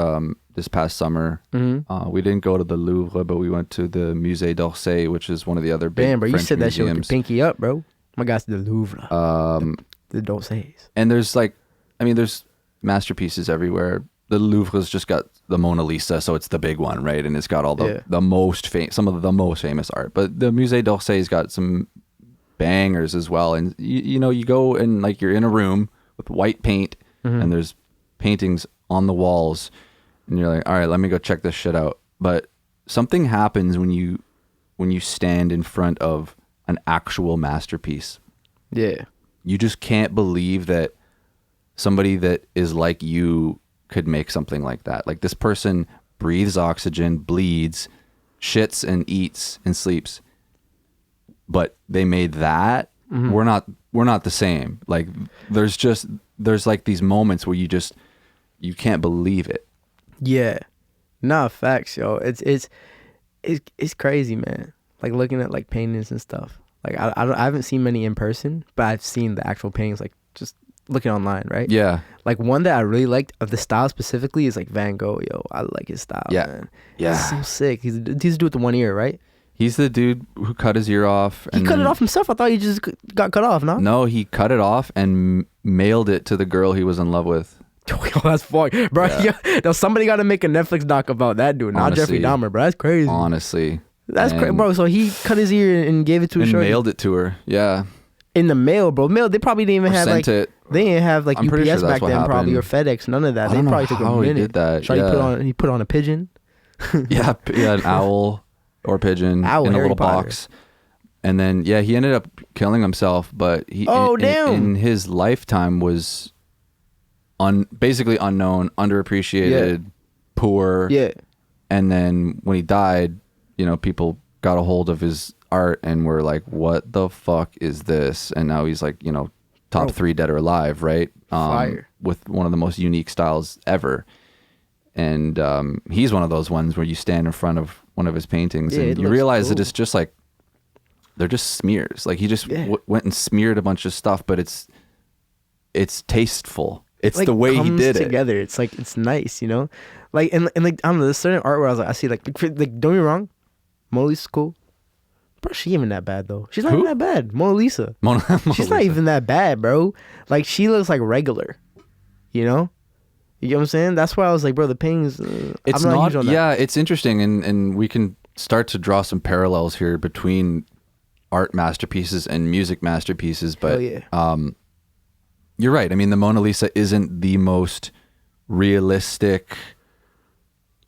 this past summer. Mm-hmm. We didn't go to the Louvre, but we went to the Musée d'Orsay, which is one of the other big Damn, bro, you French said that shit with your museums. pinky up, bro. My guy's the Louvre. The D'Orsay's. And there's like, I mean, there's masterpieces everywhere. The Louvre's just got the Mona Lisa, so it's the big one, right? And it's got all some of the most famous art. But the Musée d'Orsay's got some bangers as well. And you know, you go and like you're in a room with white paint, and there's paintings on the walls, and you're like, all right, let me go check this shit out. But something happens when you stand in front of an actual masterpiece. Yeah. You just can't believe that somebody that is like you could make something like that. Like this person breathes oxygen, bleeds, shits and eats and sleeps, but they made that. We're not the same. Like there's like these moments where you can't believe it. Yeah. Nah, facts, yo. It's crazy, man. Like looking at like paintings and stuff. Like I haven't seen many in person, but I've seen the actual paintings, like just looking online, right? Yeah. Like one that I really liked of the style specifically is like Van Gogh, yo. I like his style, Yeah. man. Yeah. He's so sick. He's the dude with the one ear, right? He's the dude who cut his ear off. He cut it off himself. I thought he just got cut off, no? No, he cut it off and mailed it to the girl he was in love with. Yo, that's fuck, bro. Yeah. Yo, somebody got to make a Netflix doc about that dude, not Honestly. Jeffrey Dahmer, bro. That's crazy. Honestly. That's crazy, And- bro. So he cut his ear and gave it to a And shorty. mailed it to her. Yeah. In the mail, bro. Mail. They probably didn't even Or have sent like it. they didn't have like I'm pretty UPS sure that's back what then, probably, or happened. FedEx. None of that. I They don't know probably took a how he minute. did that. So Yeah. he put on a pigeon. Yeah, an owl or pigeon Owl, in a Harry little Potter. box. And then he ended up killing himself, but he damn. in his lifetime was basically unknown, underappreciated, poor. Yeah. And then when he died, you know, people got a hold of his art and were like, what the fuck is this? And now he's like, you know, top Bro. 3 dead or alive, right? Fire. With one of the most unique styles ever. And he's one of those ones where you stand in front of one of his paintings Yeah, it and you looks realize that cool. it's just like, they're just smears. Like he just Yeah. went and smeared a bunch of stuff, but it's tasteful. It's Like, the way he comes did it. together. It's like it's nice, you know. Like and like I don't know. There's certain art where I was like, I see like don't get me wrong, Mona Lisa's cool. Bro, she even that bad though. She's not Who? even that bad. Mona Lisa. Mona She's not Lisa. even that bad, bro. Like she looks like regular, you know. You get what I'm saying? That's why I was like, bro, the paintings. It's I'm not not. huge on that. Yeah, it's interesting, and we can start to draw some parallels here between art masterpieces and music masterpieces. But Hell yeah. You're right. I mean, the Mona Lisa isn't the most realistic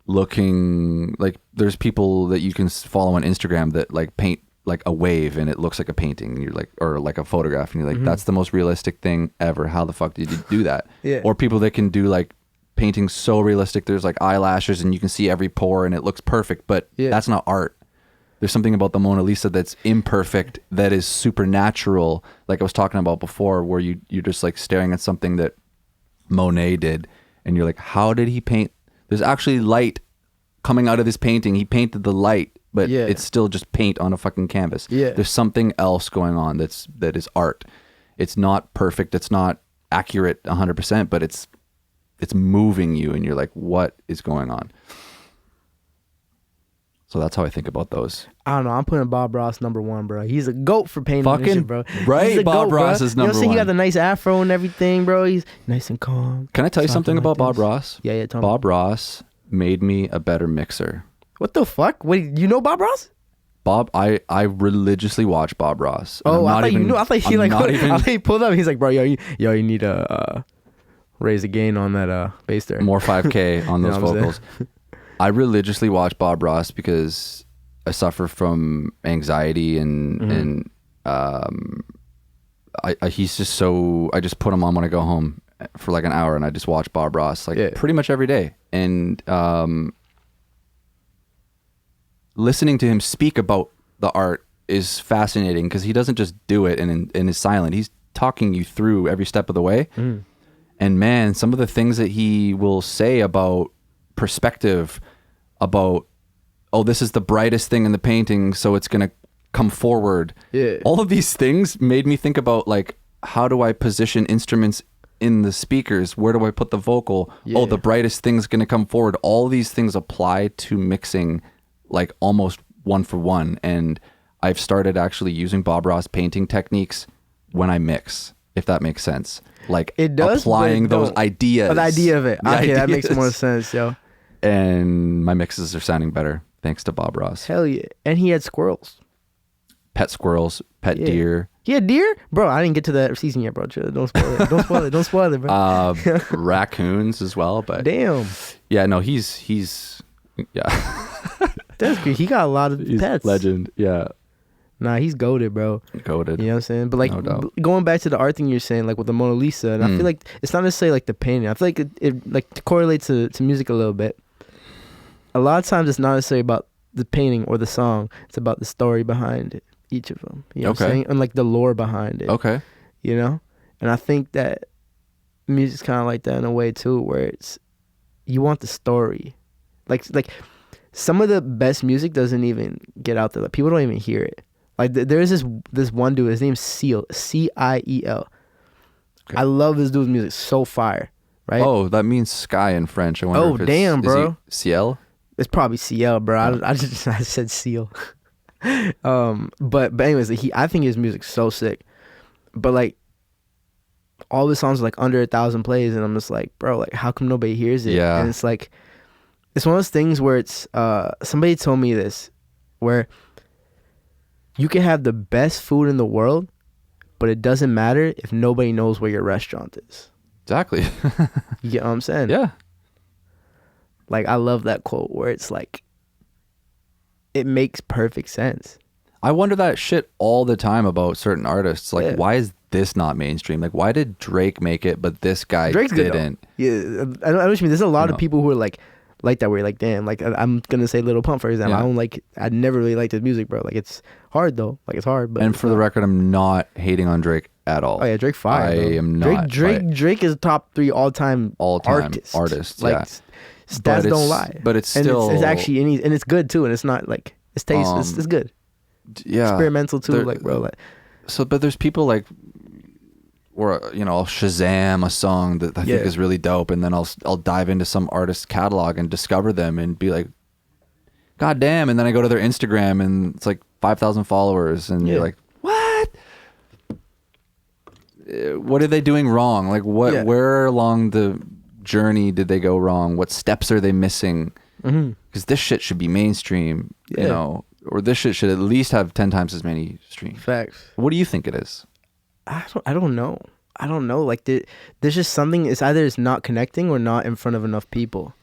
looking. Like, there's people that you can follow on Instagram that like paint like a wave and it looks like a painting. And you're like, or like a photograph, and you're like, that's the most realistic thing ever. How the fuck did you do that? Yeah. Or people that can do like paintings so realistic. There's like eyelashes and you can see every pore and it looks perfect, but Yeah. that's not art. There's something about the Mona Lisa that's imperfect, that is supernatural. Like I was talking about before, where you're just like staring at something that Monet did, and you're like, how did he paint? There's actually light coming out of this painting. He painted the light, but Yeah. it's still just paint on a fucking canvas. Yeah. There's something else going on that is art. It's not perfect. It's not accurate 100%, but it's moving you, and you're like, what is going on? So that's how I think about those. I don't know. I'm putting Bob Ross number 1, bro. He's a goat for painting this Fucking shit, bro. right, He's a Bob goat, Ross bro. is number You know, one. he got the nice afro and everything, bro. He's nice and calm. Can I tell you something like about Bob this. Ross? Yeah, tell me. Bob Ross made me a better mixer. What the fuck? Wait, you know Bob Ross? I religiously watch Bob Ross. Oh, I thought you knew. I thought he like. not even I thought he pulled up. He's like, bro, you need to raise the gain on that bass there. more 5K on those You know what I'm vocals. I religiously watch Bob Ross because I suffer from anxiety and he's just so. I just put him on when I go home for like an hour and I just watch Bob Ross like pretty much every day. And listening to him speak about the art is fascinating because he doesn't just do it and is silent. He's talking you through every step of the way. And man, some of the things that he will say about perspective, about, oh, this is the brightest thing in the painting, so it's going to come forward. Yeah. All of these things made me think about, like, how do I position instruments in the speakers? Where do I put the vocal? Yeah. Oh, the brightest thing's going to come forward. All these things apply to mixing, like, almost one for one. And I've started actually using Bob Ross painting techniques when I mix, if that makes sense. Like, It does, applying but it those don't. ideas. Oh, the idea of it. The Okay, that makes ideas. more sense, yo. And my mixes are sounding better thanks to Bob Ross. Hell yeah. And he had squirrels. Pet squirrels, pet Yeah. deer, He had deer? Bro, I didn't get to that season yet, bro. Chill. Don't spoil it. Don't spoil it. Don't spoil it, bro. raccoons as well. But Damn. yeah, no, he's yeah, That's good. He got a lot of he's pets. legend. Yeah, Nah, he's goated, bro. goated. You know what I'm saying? But like No doubt. going back to the art thing you're saying, like with the Mona Lisa, and I feel like it's not necessarily like the painting. I feel like it like correlates to music a little bit. A lot of times it's not necessarily about the painting or the song. It's about the story behind it, each of them. You know what I'm Okay. saying? And like the lore behind it. Okay. You know? And I think that music's kind of like that in a way too, where it's you want the story. Like some of the best music doesn't even get out there. Like people don't even hear it. Like there's this one dude. His name's Ciel, Ciel. Okay. I love this dude's music. So fire, right? Oh, that means sky in French. I wonder Oh, if it's, damn, is bro. he Ciel? It's probably Ciel, bro. I said Ciel. But anyways, I think his music's so sick. But like all the songs are like under 1,000 plays, and I'm just like, bro, like how come nobody hears it? Yeah. And it's like it's one of those things where it's somebody told me this, where you can have the best food in the world, but it doesn't matter if nobody knows where your restaurant is. Exactly. You get what I'm saying? Yeah. Like I love that quote where it's like it makes perfect sense. I wonder that shit all the time about certain artists. Like, Yeah. why is this not mainstream? Like, why did Drake make it, but this guy Drake's good, didn't? though. Yeah, I know what you mean. There's a lot You of know. people who are like that. Where you're like, damn, like I'm gonna say Lil Pump for example. Yeah. I never really liked his music, bro. Like it's hard though. Like it's hard. But And it's for the not. record, I'm not hating on Drake at all. Oh yeah, Drake fire. I bro. am not. Drake is top 3 all-time artists. Like yeah. stats But don't it's- lie. but it's and still- it's actually and it's good too. And it's not like it's taste. It's good. Yeah. Experimental too. There- Like bro. Like So, but there's people like, or I'll Shazam a song that I think Yeah. is really dope, and then I'll dive into some artist's catalog and discover them and be like, God damn! And then I go to their Instagram and it's like 5,000 followers, and Yeah. you're like, what? What are they doing wrong? Like, what? Yeah. Where along the journey did they go wrong? What steps are they missing? Because this shit should be mainstream, Yeah. or this shit should at least have 10 times as many streams. facts. What do you think it is? I don't know. I don't know. Like there's just something. It's either it's not connecting or not in front of enough people.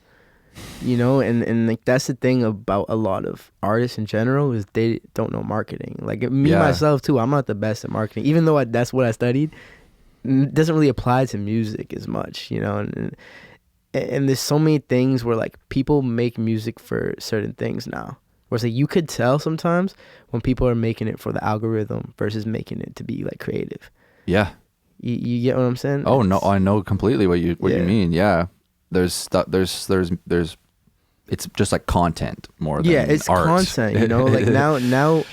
And like that's the thing about a lot of artists in general is they don't know marketing. Like me Yeah. myself too. I'm not the best at marketing, even though that's what I studied. It doesn't really apply to music as much, And there's so many things where like people make music for certain things now. Where it's like you could tell sometimes when people are making it for the algorithm versus making it to be like creative. Yeah. You get what I'm saying? Oh no, I know completely what you Yeah. mean. Yeah. There's it's just like content more than it's art. content. Like now,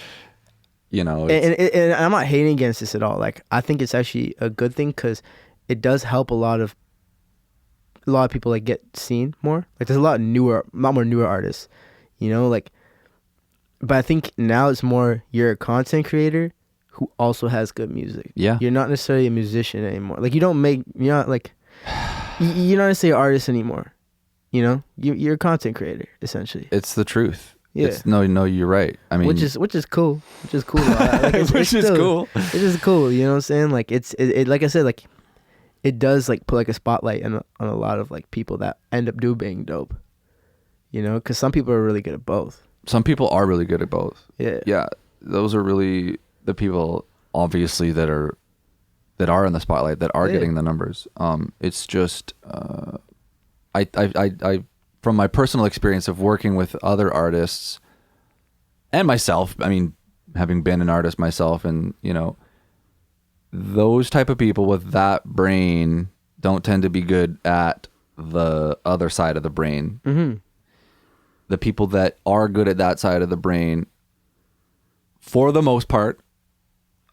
it's, and I'm not hating against this at all. Like I think it's actually a good thing because it does help a lot of people like get seen more. Like there's a lot more newer artists. Like But I think now it's more you're a content creator who also has good music. Yeah. You're not necessarily a musician anymore. Like you're not like you're not necessarily an artist anymore. You know, you're a content creator essentially. It's the truth. Yeah. No, you're right. I mean, which is cool. Which is cool. Like, which is cool. Which is cool. You know what I'm saying? Like it like I said, like it does like put like a spotlight on a lot of like people that end up being dope. You know, because some people are really good at both. Some people are really good at both. Yeah. Yeah. Those are really the people, obviously, that are in the spotlight, that are getting the numbers. It's just, I from my personal experience of working with other artists and myself, I mean, having been an artist myself, and you know, those type of people with that brain don't tend to be good at the other side of the brain. Mm-hmm. The people that are good at that side of the brain, for the most part,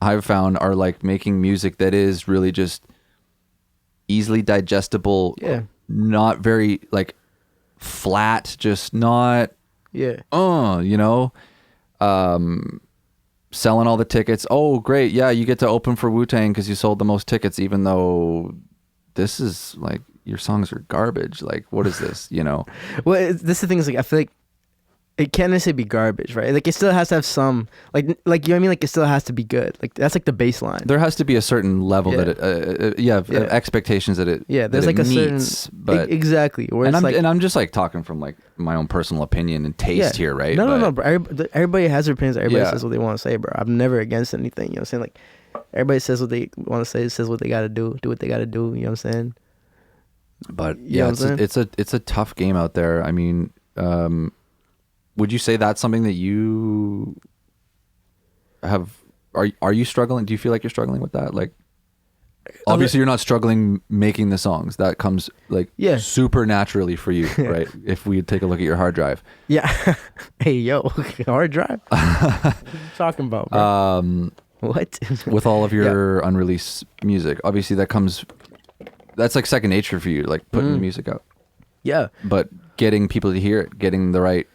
I've found, are like making music that is really just easily digestible. Yeah. Not very like flat, just not, you know, selling all the tickets. Oh, great. Yeah. You get to open for Wu-Tang because you sold the most tickets, even though this is like, your songs are garbage. Like, what is this? You know? Well, this is the thing is like, I feel like it can't necessarily be garbage, right? Like it still has to have some, like you know what I mean? Like it still has to be good. Like that's like the baseline. There has to be a certain level that it, expectations that it, there's like it a meets, certain, but exactly. Where and it's like, I'm just like talking from like my own personal opinion and taste here, right? No, bro. Everybody has their opinions. Everybody Yeah. says what they want to say, bro. I'm never against anything. You know what I'm saying? Like everybody says what they want to say, says what they got to do what they got to do. You know what I'm saying? But You know what I'm it's a tough game out there. I mean, would you say that's something that you have? Are you struggling? Do you feel like you're struggling with that? Like, obviously, you're not struggling making the songs. That comes like super naturally for you, right? If we take a look at your hard drive. Yeah. Hey, yo, hard drive. What are you talking about, bro? What? With all of your unreleased music, obviously that's like second nature for you, like putting the music out. Yeah. But getting people to hear it, getting the right,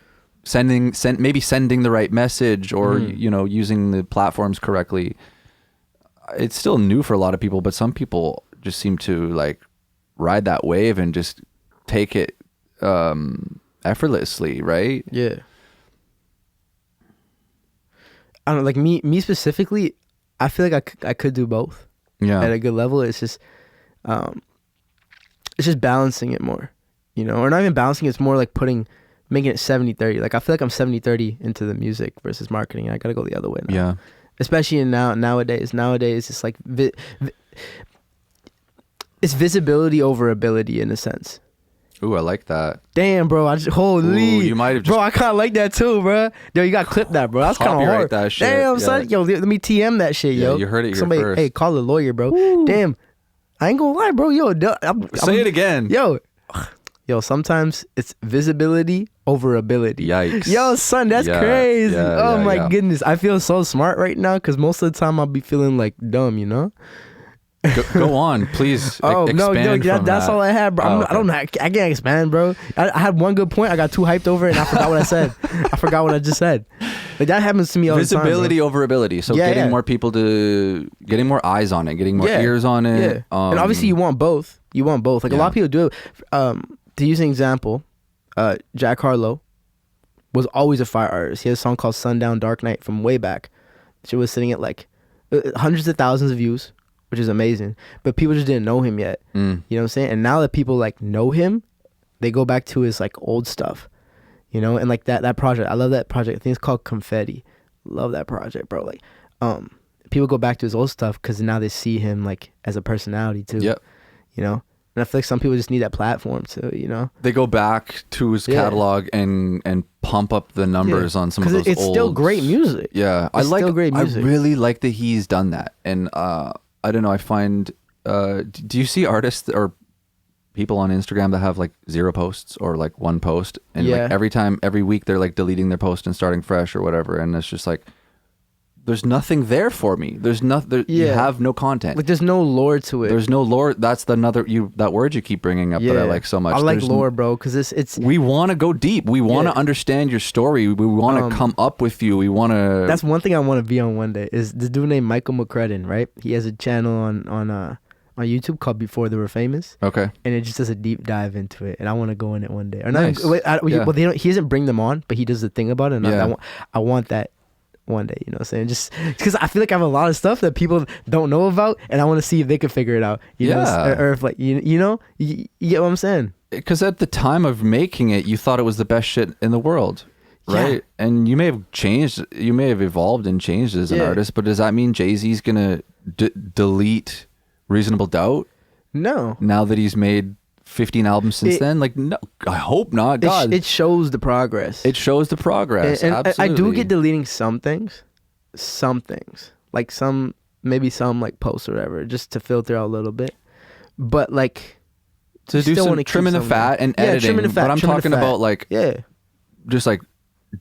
sending the right message, or you know, using the platforms correctly. It's still new for a lot of people, but some people just seem to like ride that wave and just take it effortlessly, right? Yeah. I don't know, like me specifically, I feel like I could do both. Yeah. At a good level. It's just balancing it more, you know, or not even balancing. It's more like making it 70-30. Like I feel like I'm 70-30 into the music versus marketing. I gotta go the other way now. Yeah. Especially nowadays. Nowadays, it's like it's visibility over ability in a sense. Ooh, I like that. Damn, bro. Holy. Ooh, you might have just... Bro, I kind of like that too, bro. Yo, you got to clip that, bro. That's kind of hard. That shit. Damn, son. Yo, let me TM that shit, yo. You heard it here Somebody, first. hey, call a lawyer, bro. Woo. Damn. I ain't gonna lie, bro. Yo, say it again. Yo, sometimes it's visibility over ability. Yikes. Yo, son, that's crazy. Oh my goodness. I feel so smart right now because most of the time I'll be feeling like dumb, you know? Go on, please. No, from that's that. all I had, bro. Oh, I don't know. I can't expand, bro. I had one good point. I got too hyped over it and I forgot what I said. I forgot what I just said. Like that happens to me all the time. Visibility over ability. So getting more people getting more eyes on it, getting more ears on it. Yeah. And obviously you want both. Like a lot of people do it. To use an example, Jack Harlow was always a fire artist. He had a song called Sundown Dark Night from way back. She was sitting at like hundreds of thousands of views, which is amazing. But people just didn't know him yet. You know what I'm saying? And now that people like know him, they go back to his like old stuff. You know, and like that project. I love that project. I think it's called Confetti. Love that project, bro. Like, people go back to his old stuff because now they see him like as a personality too. Yep. You know? And I feel like some people just need that platform to, you know? They go back to his catalog and pump up the numbers on some of those old... Because it's still great music. Yeah. Still great music. I really like that he's done that. And I don't know, I find... do you see artists or people on Instagram that have like 0 posts or like 1 post? And like every week they're like deleting their post and starting fresh or whatever. And it's just like, there's nothing there for me. There's nothing. You Yeah. have no content. Like there's no lore to it. There's no lore. That's that word you keep bringing up that I like so much. I like There's lore, bro, because it's we want to go deep. We want to Yeah. understand your story. We want to come up with you. We want to. that's one thing I want to be on one day. Is the dude named Michael McCredden, right? He has a channel on YouTube called Before They Were Famous. Okay. And it just does a deep dive into it, and I want to go in it one day. Or not, Nice. well, they don't. He doesn't bring them on, but he does the thing about it. And Yeah. I want that one day. You know what I'm saying? Just because I feel like I have a lot of stuff that people don't know about, and I want to see if they can figure it out. You know, Yeah. or if like you get what I'm saying? Because at the time of making it, you thought it was the best shit in the world, right? Yeah. And you may have changed, you may have evolved and changed as an Yeah. artist, but does that mean Jay-Z's gonna delete Reasonable Doubt No. now that he's made 15 albums since then? Like, no, I hope not. God, It shows the progress. it shows the progress. and Absolutely. I do get deleting some things, like maybe some like posts or whatever, just to filter out a little bit. But like to you do still some wanna keep trimming the some- fat and Yeah, editing. trimming the fat, but I'm trimming the talking fat. about like yeah, just like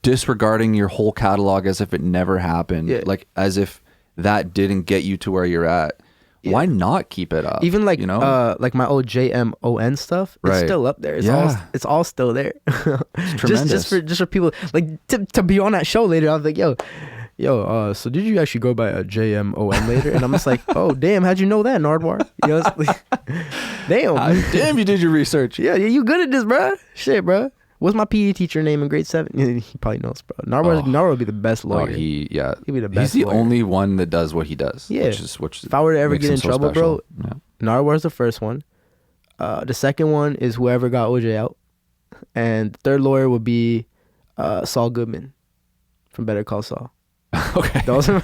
disregarding your whole catalog as if it never happened, Yeah. like as if that didn't get you to where you're at. Yeah. Why not keep it up? even like you know, like my old JMON stuff, it's Right. still up there. Yeah. It's all still there. tremendous. just for people like to be on that show later. I was like, yo, so did you actually go by a JMON later? And I'm just like, oh damn, how'd you know that, Nardwar? You know, it's like, damn. damn, you did your research. Yeah, you good at this, bro. Shit, bro. What's my PE teacher name in grade 7? He probably knows, bro. Nardwar would be the best Oh, lawyer. he'd be the He's best the lawyer. only one that does what he does. Yeah. Which If I were to ever makes get him in so trouble, special. bro, Nardwar's the first one. The second one is whoever got OJ out. And the third lawyer would be Saul Goodman from Better Call Saul. Yeah. Okay. Those are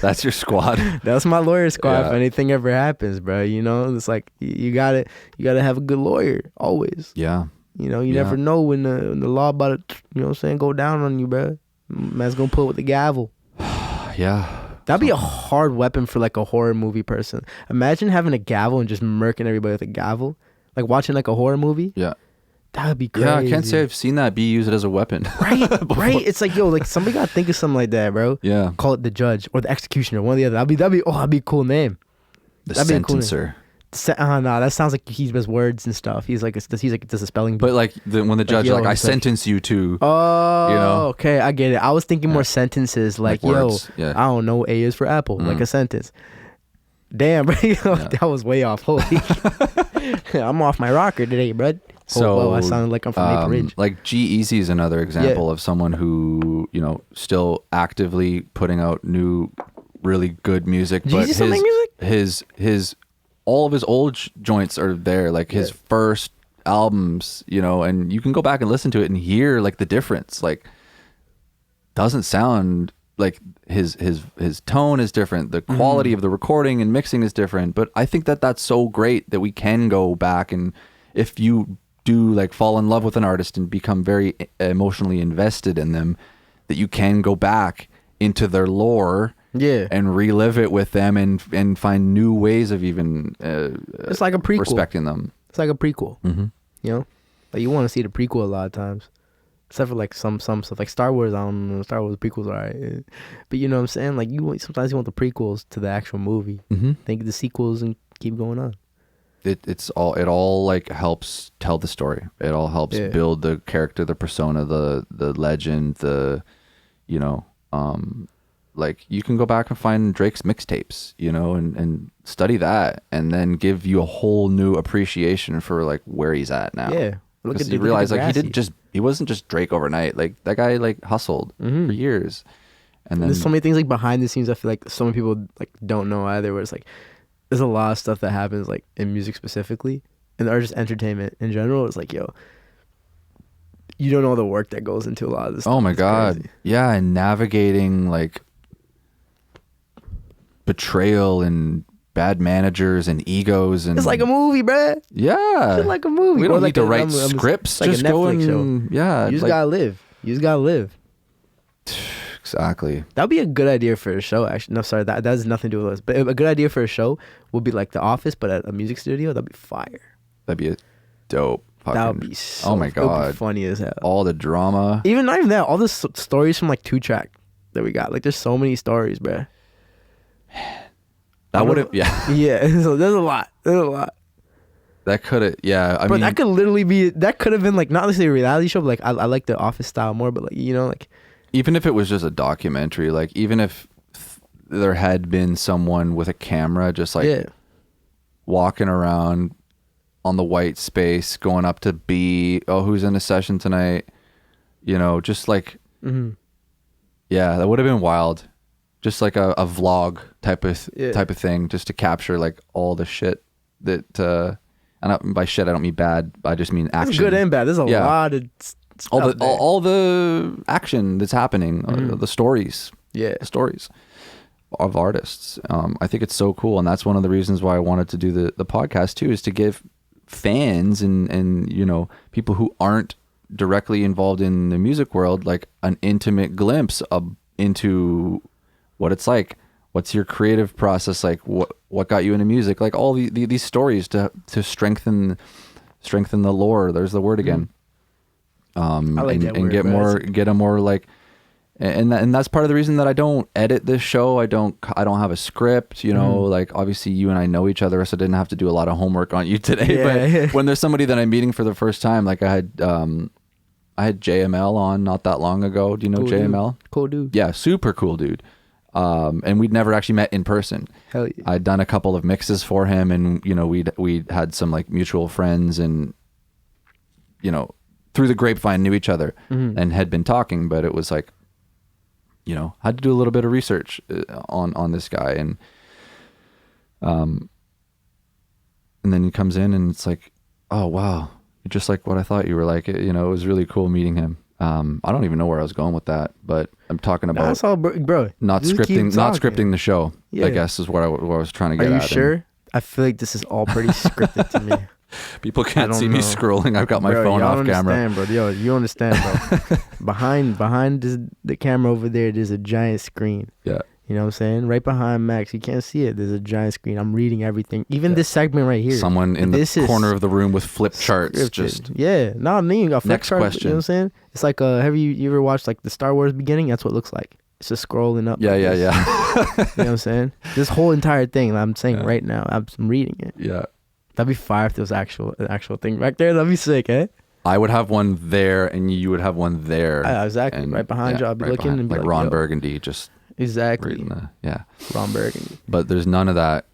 That's your squad. that's my lawyer squad Yeah. if anything ever happens, bro. You know, it's like you gotta have a good lawyer always. Yeah. You know, you Yeah. never know when the law about to, you know what I'm saying, go down on you, bro. Man's gonna pull with the gavel. Yeah. That'd be a hard weapon for like a horror movie person. Imagine having a gavel and just murking everybody with a gavel. Like watching like a horror movie. Yeah. That would be crazy. Yeah, I can't say I've seen that be used as a weapon. Right, right. It's like, yo, like somebody gotta think of something like that, bro. Yeah. Call it the judge or the executioner, one or the other. That'd be a cool name. The That'd be a cool name. sentencer. No, that sounds like he does words and stuff. He's like does a spelling bee. But like when the judge yo, like I it's like- sentence you to Oh, you know? okay, I get it. I was thinking more Yeah. sentences like, Like yo, words, yeah. I don't know, A is for apple, like Mm. a sentence. Damn, bro, that was way off. Holy, I'm off my rocker today, bro. So, whoa, I sounded like I'm from Maple Ridge. like G-Eazy is another example of someone who, you know, still actively putting out new, really good music. But G-Eazy still make music? his all of his old joints are there, like his first albums, you know, and you can go back and listen to it and hear like the difference. Like, doesn't sound like his tone is different. The quality of the recording and mixing is different. But I think that that's so great that we can go back, and if you do like fall in love with an artist and become very emotionally invested in them, that you can go back into their lore Yeah, and relive it with them and find new ways of even it's like a prequel. respecting them. It's like a prequel. Mm-hmm. You know, like you want to see the prequel a lot of times, except for like some stuff like Star Wars. I don't know, Star Wars prequels are alright, but you know what I'm saying. Like sometimes you want the prequels to the actual movie. Mm-hmm. Think of the sequels and keep going on. It all like helps tell the story. It all helps build the character, the persona, the legend, the, you know, like you can go back and find Drake's mixtapes, you know, and study that, and then give you a whole new appreciation for like where he's at now. Yeah, Because you realize like he wasn't just Drake overnight. Like that guy like hustled for years, and then there's so many things like behind the scenes. I feel like so many people like don't know either. Where it's like there's a lot of stuff that happens like in music specifically, or just entertainment in general. It's like, yo, you don't know the work that goes into a lot of this. oh my It's god, crazy. yeah, and navigating like betrayal and bad managers and egos, and It's like a movie, bruh. yeah, It's like a movie. we Or don't like need to a- write I'm- scripts. it's like a Just go Netflix and yeah, You just like- gotta live. You just gotta live. exactly. That'd be a good idea for a show. Actually, no, sorry, that has nothing to do with us. But a good idea for a show would be like The Office, but at a music studio. That'd be fire. That'd be a dope. That would fucking- be so. oh my it would be god, funny as hell. all the drama. Even not even that. All the stories from like 2 Track. that we got. Like, there's so many stories, bro. That would have, yeah. Yeah, so there's a lot. That could have, yeah. I mean, that could literally be, that could have been like, not necessarily a reality show, but like, I like the Office style more, but like, you know, like. even if it was just a documentary, like, even if there had been someone with a camera just like walking around on the white space, going up to B, oh, who's in a session tonight? You know, just like, yeah, that would have been wild. Just like a vlog type of thing, just to capture like all the shit that, and by shit I don't mean bad, I just mean action. It's good and bad. There's a lot of stuff all the action that's happening, the stories, the stories of artists. I think it's so cool, and that's one of the reasons why I wanted to do the podcast too, is to give fans and you know, people who aren't directly involved in the music world like an intimate glimpse into what it's like. What's your creative process like? What got you into music? Like all these stories to strengthen the lore. There's the word again. I like that word, get a more like, and that's part of the reason that I don't edit this show. I don't have a script. You know, like obviously you and I know each other, so I didn't have to do a lot of homework on you today. But when there's somebody that I'm meeting for the first time, like I had JML on not that long ago. Do you know JML? Cool dude. Yeah, super cool dude. And we'd never actually met in person. Hell yeah. I'd done a couple of mixes for him, and you know, we'd had some like mutual friends, and you know, through the grapevine knew each other and had been talking, but it was like, you know, I had to do a little bit of research on this guy, and then he comes in and it's like, oh wow, you're just like what I thought you were. Like, you know, it was really cool meeting him. I don't even know where I was going with that, but I'm talking about that's all, bro. Not scripting the show. I guess is what I was trying to get at. Are you sure? I feel like this is all pretty scripted to me. People can't see me scrolling. I've got my phone off camera. Bro. Yo, you understand, bro. behind the camera over there, there's a giant screen. Yeah. You know what I'm saying? Right behind Max, you can't see it. There's a giant screen. I'm reading everything. Even this segment right here. Someone in the corner of the room with flip charts. Just not me. You got flip next charts. Question. You know what I'm saying? It's like have you ever watched like the Star Wars beginning? That's what it looks like. It's just scrolling up. Yeah. You know what I'm saying? This whole entire thing I'm saying right now, I'm reading it. Yeah. That'd be fire if there was an actual thing back there. That'd be sick, eh? I would have one there, and you would have one there. Exactly. And right behind you. I'd be looking and be like Ron Burgundy, just exactly. Ron Burgundy. But there's none of that.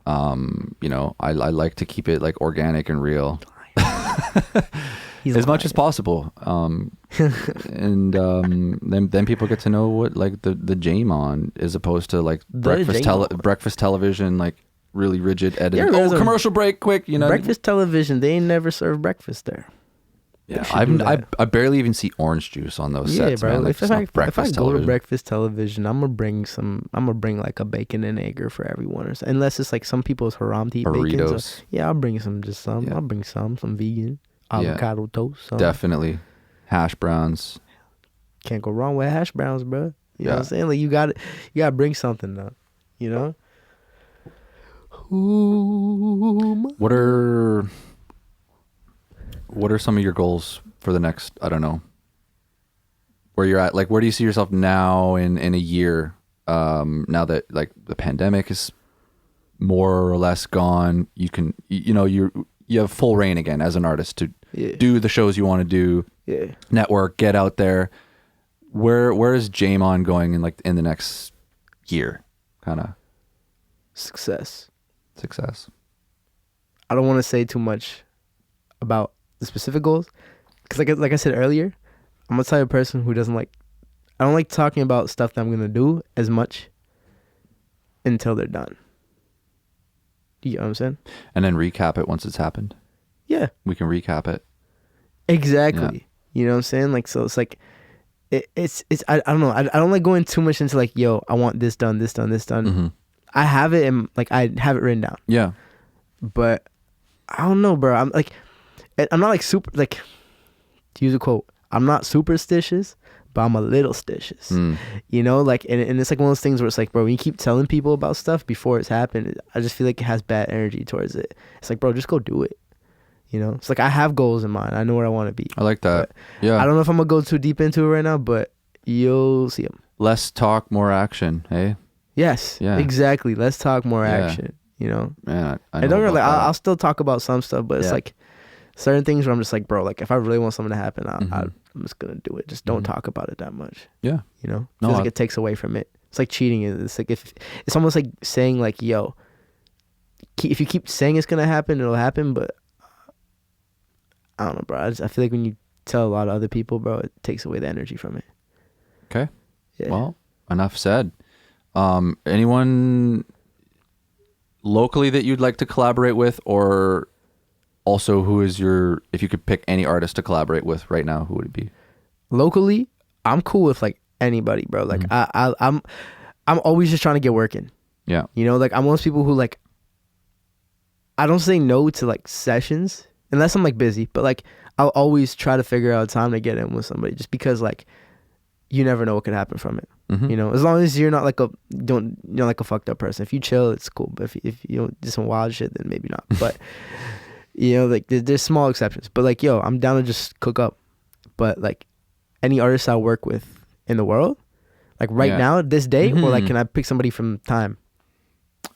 You know, I like to keep it like organic and real, as much as possible. And then people get to know what like the Jeymon, as opposed to like breakfast television, like really rigid editing. Commercial break, quick. You know, breakfast television. They never serve breakfast there. Yeah, I barely even see orange juice on those sets, bro. man. Like, if I go to breakfast television, I'm gonna bring like a bacon and egg for everyone, unless it's like some people's haram to eat bacon. So, I'll bring some. I'll bring some vegan avocado toast. Definitely, hash browns. Can't go wrong with hash browns, bro. You know what I'm saying? Like you gotta bring something though. You know. What are some of your goals for the next, I don't know, where you're at? Like, where do you see yourself now in a year? Now that like the pandemic is more or less gone, you can, you have full reign again as an artist to do the shows you want to do, network, get out there. Where is Jeymon going in the next year? Kind of success. I don't want to say too much about the specific goals, because like I said earlier, I'm a type of person who doesn't like, I don't like talking about stuff that I'm gonna do as much until they're done. You know what I'm saying? And then recap it once it's happened. Yeah, we can recap it. Exactly. You know what I'm saying? Like, so it's like it's I don't know. I don't like going too much into like, yo, I want this done. Mm-hmm. I have it, and like I have it written down. Yeah. But I don't know, bro. I'm not like super, like, to use a quote, I'm not superstitious, but I'm a little stitious. You know, like, and it's like one of those things where it's like, bro, when you keep telling people about stuff before it's happened, I just feel like it has bad energy towards it. It's like, bro, just go do it. You know, it's like I have goals in mind. I know where I want to be. I like that. Yeah. I don't know if I'm gonna go too deep into it right now, but you'll see them. less talk, more action. Hey. Yes. Yeah. Exactly. Let's talk more Yeah. action. You know. Man, I And know don't really. about that. I'll still talk about some stuff, but it's Yeah. like certain things where I'm just like, bro, like if I really want something to happen, I'm just gonna do it. Just don't Mhm. talk about it that much. Yeah. You know. No, Feels like it takes away from it. It's like cheating. It's like if it's almost like saying like, yo, if you keep saying it's gonna happen, it'll happen. But I don't know, bro. I feel like when you tell a lot of other people, bro, it takes away the energy from it. Okay. Yeah. Well, enough said. Anyone locally that you'd like to collaborate with, or also who is your, if you could pick any artist to collaborate with right now, who would it be? Locally, I'm cool with like anybody, bro. Like I'm always just trying to get working. Yeah. You know, like I'm one of those people who like I don't say no to like sessions unless I'm like busy, but like I'll always try to figure out time to get in with somebody just because like you never know what could happen from it. Mhm. You know, as long as you're not like you're not like a fucked up person. If you chill, it's cool. But if you don't do some wild shit, then maybe not. But you know, like there's small exceptions. But like, yo, I'm down to just cook up. But like any artist I work with in the world, like right now, this day, or like can I pick somebody from time?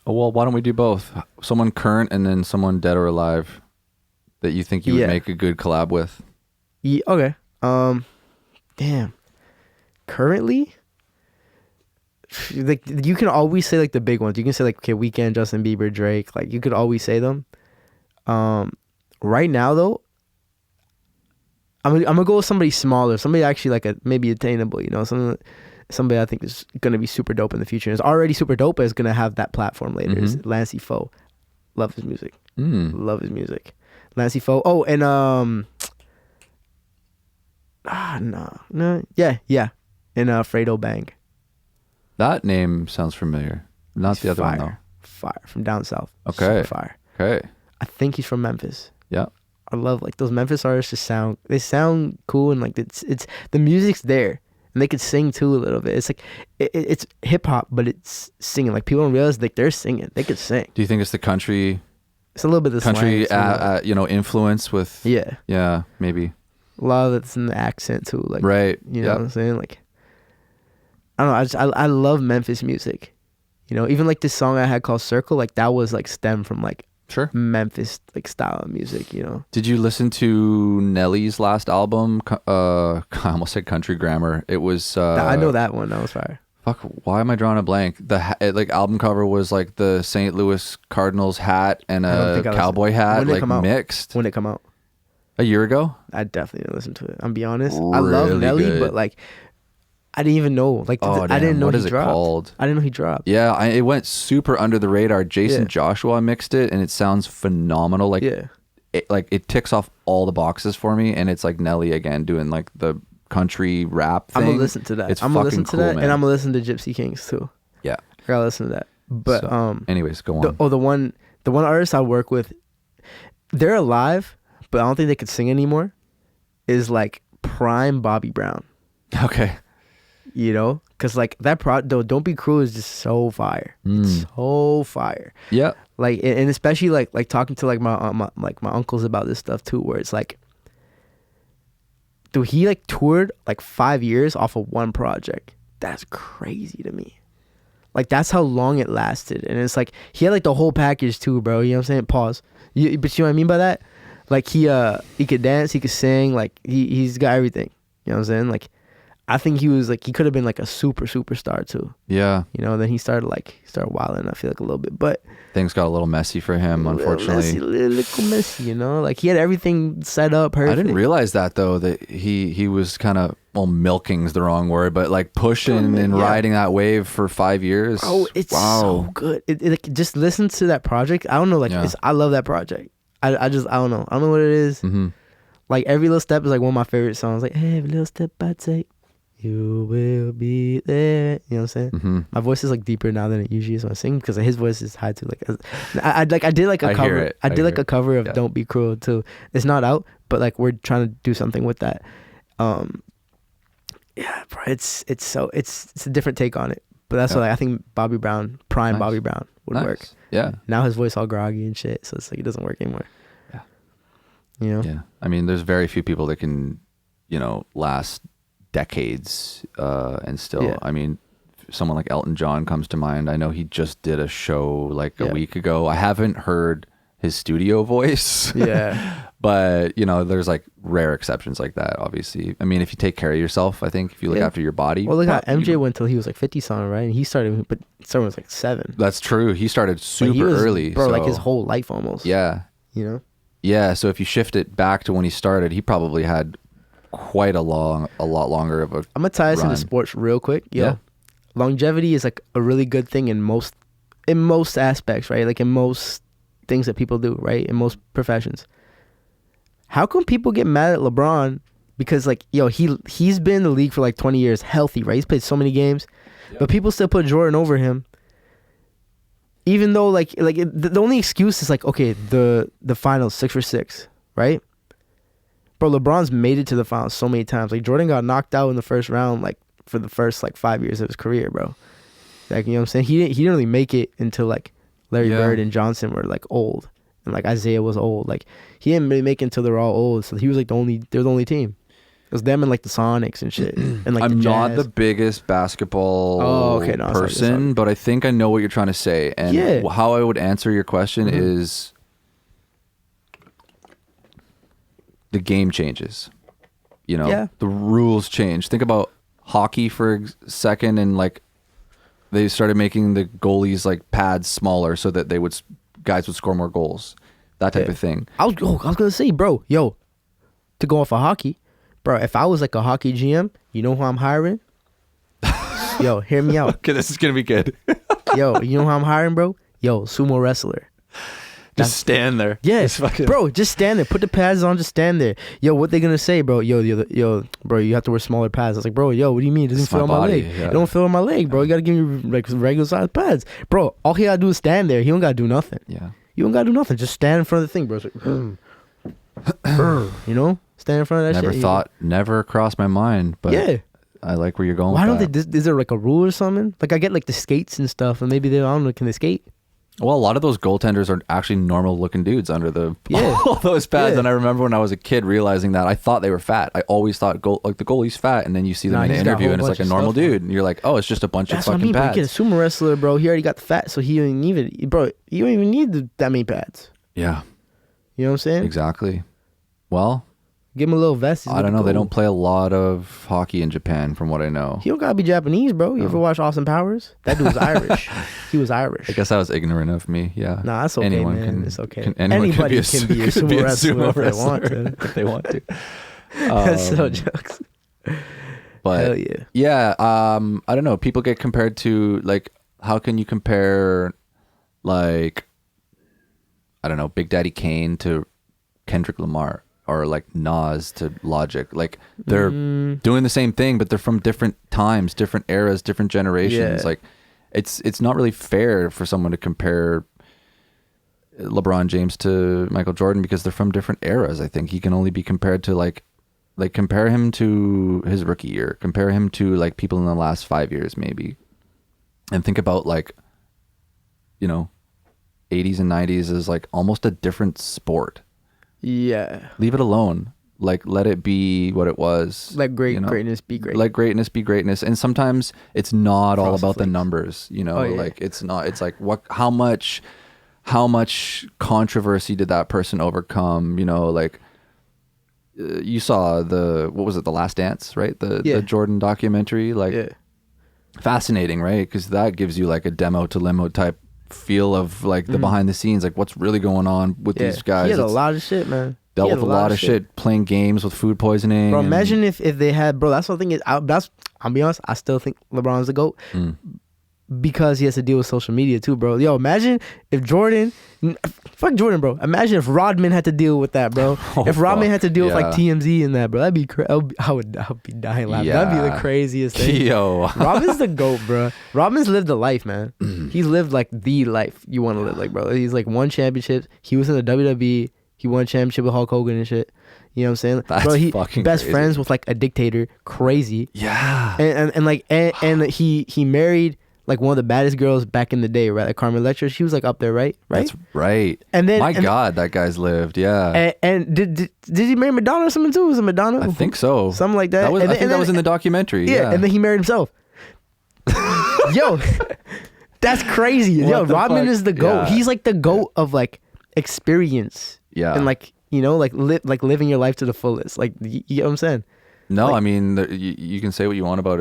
Oh, well, why don't we do both? Someone current and then someone dead or alive that you think you would make a good collab with. Yeah, okay. Damn. Currently, like you can always say like the big ones. You can say like, okay, Weeknd, Justin Bieber, Drake. Like you could always say them. Right now though, I'm gonna go with somebody smaller, somebody actually like a maybe attainable. You know, somebody I think is gonna be super dope in the future. It's already super dope, but it's gonna have that platform later. Is Lancey Foe. Love his music. Love his music. Lancey Foe. Oh, and yeah. And Fredo Bang. That name sounds familiar. Not the other one though. Fire from down south. Okay. Super fire. Okay. I think he's from Memphis. Yeah. I love like those Memphis artists. They sound cool, and like it's the music's there, and they could sing too a little bit. It's like it's hip hop, but it's singing. Like people don't realize like they're singing. They could sing. Do you think it's the country? It's a little bit of the country, slang, influence with. Yeah. Yeah, maybe. A lot of it's in the accent too. Like right. You know what I'm saying? Like I don't know. I love Memphis music. You know, even like this song I had called Circle, like that was like stemmed from like Memphis like style of music, you know. Did you listen to Nelly's last album? I almost said Country Grammar. It was I know that one. That was fire. Fuck, why am I drawing a blank? Like album cover was like the St. Louis Cardinals hat and a cowboy hat like mixed. When did it come out? A year ago? I definitely didn't listen to it. I'm be honest. Really I love Nelly, good. but like I didn't even know. Like I didn't know what he is it dropped. called? I didn't know he dropped. Yeah, it went super under the radar. Jason Joshua mixed it, and it sounds phenomenal. Like, it ticks off all the boxes for me, and it's like Nelly again doing like the country rap thing. I'm gonna listen to that. It's I'm gonna listen fucking to cool, that, man. and I'm gonna listen to Gypsy Kings too. Yeah, I gotta listen to that. But anyways, go on. the one artist I work with, they're alive, but I don't think they could sing anymore. Is like prime Bobby Brown. Okay. You know, because like that Don't Be Cruel is just so fire. It's so fire. Yeah. Like and especially like talking to like my uncles about this stuff too, where it's like, dude, he like toured like 5 years off of one project. That's crazy to me. Like that's how long it lasted, and it's like he had like the whole package too, bro. You know what I'm saying? Pause. But you know what I mean by that? Like he could dance, he could sing, like he's got everything. You know what I'm saying? Like I think he could have been like a superstar too. Yeah. You know, then he started wilding, I feel like a little bit, but things got a little messy for him, unfortunately. Little messy, you know? Like he had everything set up perfect. I didn't realize that though, that he was kind of, well, milking's the wrong word, but like pushing and riding that wave for 5 years. Oh, it's so good. It just listen to that project. I don't know, like I love that project. I don't know. I don't know what it is. Mm-hmm. Like every little step is like one of my favorite songs. Like every little step I take, you will be there. You know what I'm saying? Mm-hmm. My voice is like deeper now than it usually is when I sing, because his voice is high too. Like I did like a cover. I did like a cover of "Don't Be Cruel" too. It's not out, but like we're trying to do something with that. Yeah, bro, it's a different take on it. But that's what I think Bobby Brown, prime Bobby Brown would work. Yeah. Now his voice all groggy and shit, so it's like it doesn't work anymore. You know? Yeah. I mean, there's very few people that can, last decades, and still, Yeah. I mean, someone like Elton John comes to mind. I know he just did a show like a Yeah. week ago. I haven't heard his studio voice. Yeah. But, you know, there's like rare exceptions like that, obviously. I mean, if you take care of yourself, I think if you look Yeah. after your body. Well, look how MJ went till he was like 50 something, right? And he started, but someone was like 7. That's true. He started Like, super he was, early. bro. So, Like his whole life almost. yeah. You know. Yeah. So if you shift it back to when he started, he probably had quite a lot longer of a I'm gonna tie this run. into sports real quick. Yo, Yeah. longevity is like a really good thing in most aspects, right? Like in most things that people do, right? In most professions. How come people get mad at LeBron? Because like, yo, he's been in the league for like 20 years, healthy, right? He's played so many games, but people still put Jordan over him. Even though the only excuse is like, okay, the finals 6 for 6, right? Bro, LeBron's made it to the finals so many times. Like Jordan got knocked out in the first round, like for the first like 5 years of his career, bro. Like, you know what I'm saying? He didn't really make it until like Larry Bird and Johnson were like old, and like Isaiah was old. Like he didn't really make it until they were all old. So he was like they're the only team. It was them and like the Sonics and shit. And like I'm the not Jazz. the biggest basketball person, but I think I know what you're trying to say. And how I would answer your question is the game changes. You know, the rules change. Think about hockey for a second, and like they started making the goalies like pads smaller so that guys would score more goals. That type of thing. I was gonna say, bro, yo, to go off of hockey, bro, if I was like a hockey GM, you know who I'm hiring? Yo, hear me out. Okay, this is gonna be good. Yo, you know who I'm hiring, bro? Yo, sumo wrestler. Just stand there. Yeah, bro, just stand there. Put the pads on, just stand there. Yo, what they gonna say, bro? Yo, bro, you have to wear smaller pads. I was like, bro, yo, what do you mean? It doesn't fit on my leg. Yeah. It don't fit on my leg, bro. You gotta give me like regular size pads. Bro, all he gotta do is stand there. He don't gotta do nothing. Yeah. You don't gotta do nothing. Just stand in front of the thing, bro. It's like, you know? Stand in front of that shit. Never crossed my mind, but yeah. I like where you're going. Why don't they? Is there like a rule or something? Like I get like the skates and stuff, and maybe I don't know. Can they skate? Well, a lot of those goaltenders are actually normal looking dudes under all those pads. Yeah. And I remember when I was a kid realizing that I thought they were fat. I always thought like the goalie's fat, and then you see them in an interview and it's like a normal dude, and you're like, oh, it's just a bunch of fucking pads. Bro. You get a sumo wrestler, bro. He already got the fat, so he don't even, bro. You don't even need that many pads. Yeah, you know what I'm saying? Exactly. Well, give him a little vest. I don't know. They don't play a lot of hockey in Japan, from what I know. He don't gotta be Japanese, bro. You ever watch Austin Powers? That dude was Irish. He was Irish. I guess that was ignorant of me. Yeah. Nah, that's okay, man. It's okay. Anybody can be a sumo wrestler if they want to. If they want to. That's so jokes. But hell yeah. Yeah. I don't know. People get compared to like, how can you compare like, I don't know, Big Daddy Kane to Kendrick Lamar? Or like Nas to Logic. Like they're doing the same thing, but they're from different times, different eras, different generations. Yeah. Like it's not really fair for someone to compare LeBron James to Michael Jordan because they're from different eras. I think he can only be compared to like compare him to his rookie year, compare him to like people in the last 5 years maybe, and think about like, you know, 80s and 90s is like almost a different sport. Yeah. Leave it alone. Like, let it be what it was. Let greatness be great. Let greatness be greatness. And sometimes it's not all about the numbers, you know, like it's not, it's like how much controversy did that person overcome? You know, like you saw what was it? The Last Dance, right? The Jordan documentary, like fascinating, right? Because that gives you like a demo to limo type feel of like the behind the scenes, like what's really going on with these guys. He had a lot of shit, man. Dealt with a lot of shit, playing games with food poisoning. Bro, imagine if they had, bro, that's the thing is, I'll be honest, I still think LeBron's the GOAT because he has to deal with social media too, bro. Yo, imagine if fuck Jordan, bro. Imagine if Rodman had to deal with that, bro. If Rodman had to deal with like TMZ and that, bro, that'd be I would be dying laughing. That'd be the craziest thing. Yo. Rodman's the GOAT, bro. Rodman's lived the life, man. He's lived like the life you want to live, like, bro. He's like won championships. He was in the WWE. He won a championship with Hulk Hogan and shit. You know what I'm saying? That's bro, he fucking best crazy. Friends with like a dictator. Crazy. Yeah. And he married like one of the baddest girls back in the day, right? Like Carmen Electra, she was like up there, right? That's right. And then, my God, that guy's lived. Yeah. And did he marry Madonna or something too? Was it Madonna? I think so. Something like that. I think that was in the documentary. Yeah. And then he married himself. Yo, that's crazy. Yo, Rodman is the GOAT. Yeah. He's like the GOAT of like experience. Yeah. And like, you know, like living your life to the fullest. Like, you know what I'm saying? No, like, I mean, you can say what you want about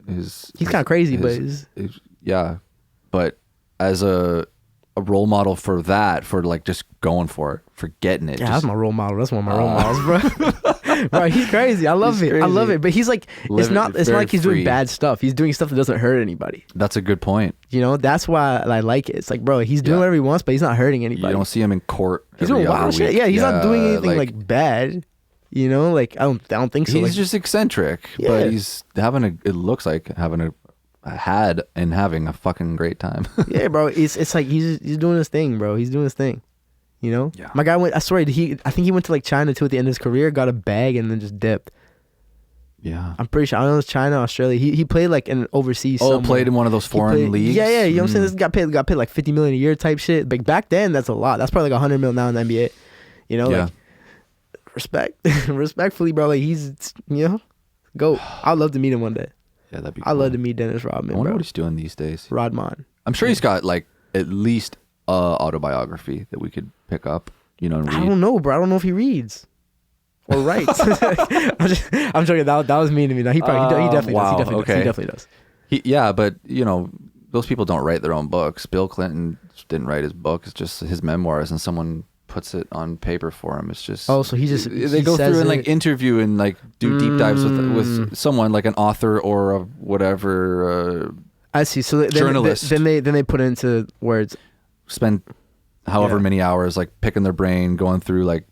his. He's kind of crazy, but yeah. But as a role model for that, for like just going for it, for getting it. Yeah, that's my role model. That's one of my role models, bro. Bro, he's crazy. I love it. Crazy. I love it. But he's like, it's not like he's doing bad stuff. He's doing stuff that doesn't hurt anybody. That's a good point. You know, that's why I like it. It's like, bro, he's doing whatever he wants, but he's not hurting anybody. You don't see him in court. He's doing wild shit. Yeah, he's not doing anything like bad. You know, like I don't think so. He's like, just eccentric, but he's having it looks like having a fucking great time. Yeah, bro. It's like he's doing his thing, bro. He's doing his thing. You know? Yeah. My guy went, I swear, I think he went to like China too at the end of his career, got a bag and then just dipped. Yeah. I'm pretty sure. I don't know if it's China, Australia. He played like in overseas. Oh, played in one of those foreign leagues? Yeah, you know what I'm saying? This got paid like $50 million a year type shit. But back then, that's a lot. That's probably like $100 million now in the NBA. You know? Yeah. Like, respectfully, bro. Like he's, you know, go. I'd love to meet him one day. Yeah, that'd be cool. I'd love to meet Dennis Rodman. I wonder what he's doing these days. Rodman. I'm sure he's got like at least a autobiography that we could pick up, you know, and read. I don't know, bro. I don't know if he reads or writes. I'm joking. That was mean to me. No, he definitely does. He definitely does. Yeah, but you know, those people don't write their own books. Bill Clinton didn't write his book. It's just his memoirs, and someone puts it on paper for him. It's just so they go through and like interview and like do deep dives with someone like an author or a whatever. I see. So journalist. Then they put it into words. Spend however many hours like picking their brain, going through like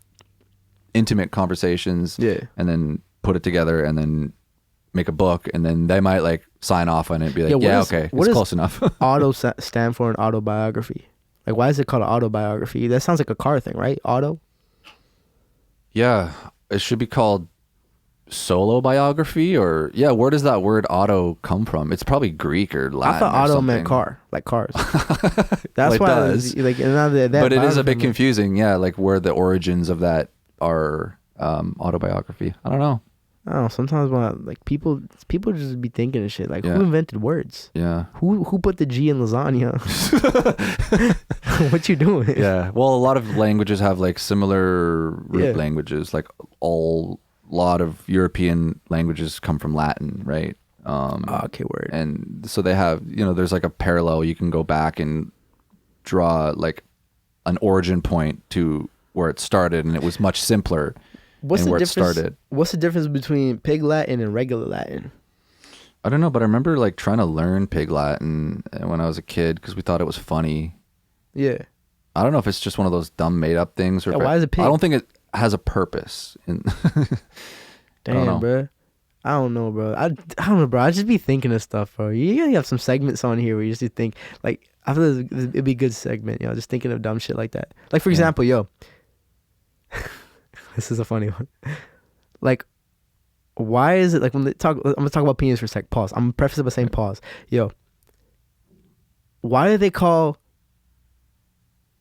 intimate conversations. Yeah. And then put it together and then make a book, and then they might like sign off on it and be like, okay, it's close enough. Auto stand for an autobiography. Like, why is it called an autobiography? That sounds like a car thing, right? Auto? Yeah. It should be called solo biography, or where does that word auto come from? It's probably Greek or Latin. I thought auto meant car, like cars. That's why it does. But it is a bit confusing, like where the origins of that are. Autobiography. I don't know. Sometimes when people just be thinking of shit like, who invented words? Yeah. Who put the G in lasagna? What you doing? Yeah. Well, a lot of languages have like similar root languages. Like lot of European languages come from Latin, right? Okay, word. And so they have, there's like a parallel. You can go back and draw like an origin point to where it started, and it was much simpler. What's the difference between Pig Latin and regular Latin? I don't know, but I remember like trying to learn Pig Latin when I was a kid because we thought it was funny. Yeah. I don't know if it's just one of those dumb made up things, or why is it pig? I don't think it has a purpose. Damn, bro. I don't know, bro. I don't know, bro. I just be thinking of stuff, bro. You gotta have some segments on here where you just think like, I feel it'd be a good segment, just thinking of dumb shit like that. Like for example, this is a funny one. Like, why is it like when they talk? I'm gonna talk about penis for a sec. Pause. I'm gonna preface it by saying pause. Why do they call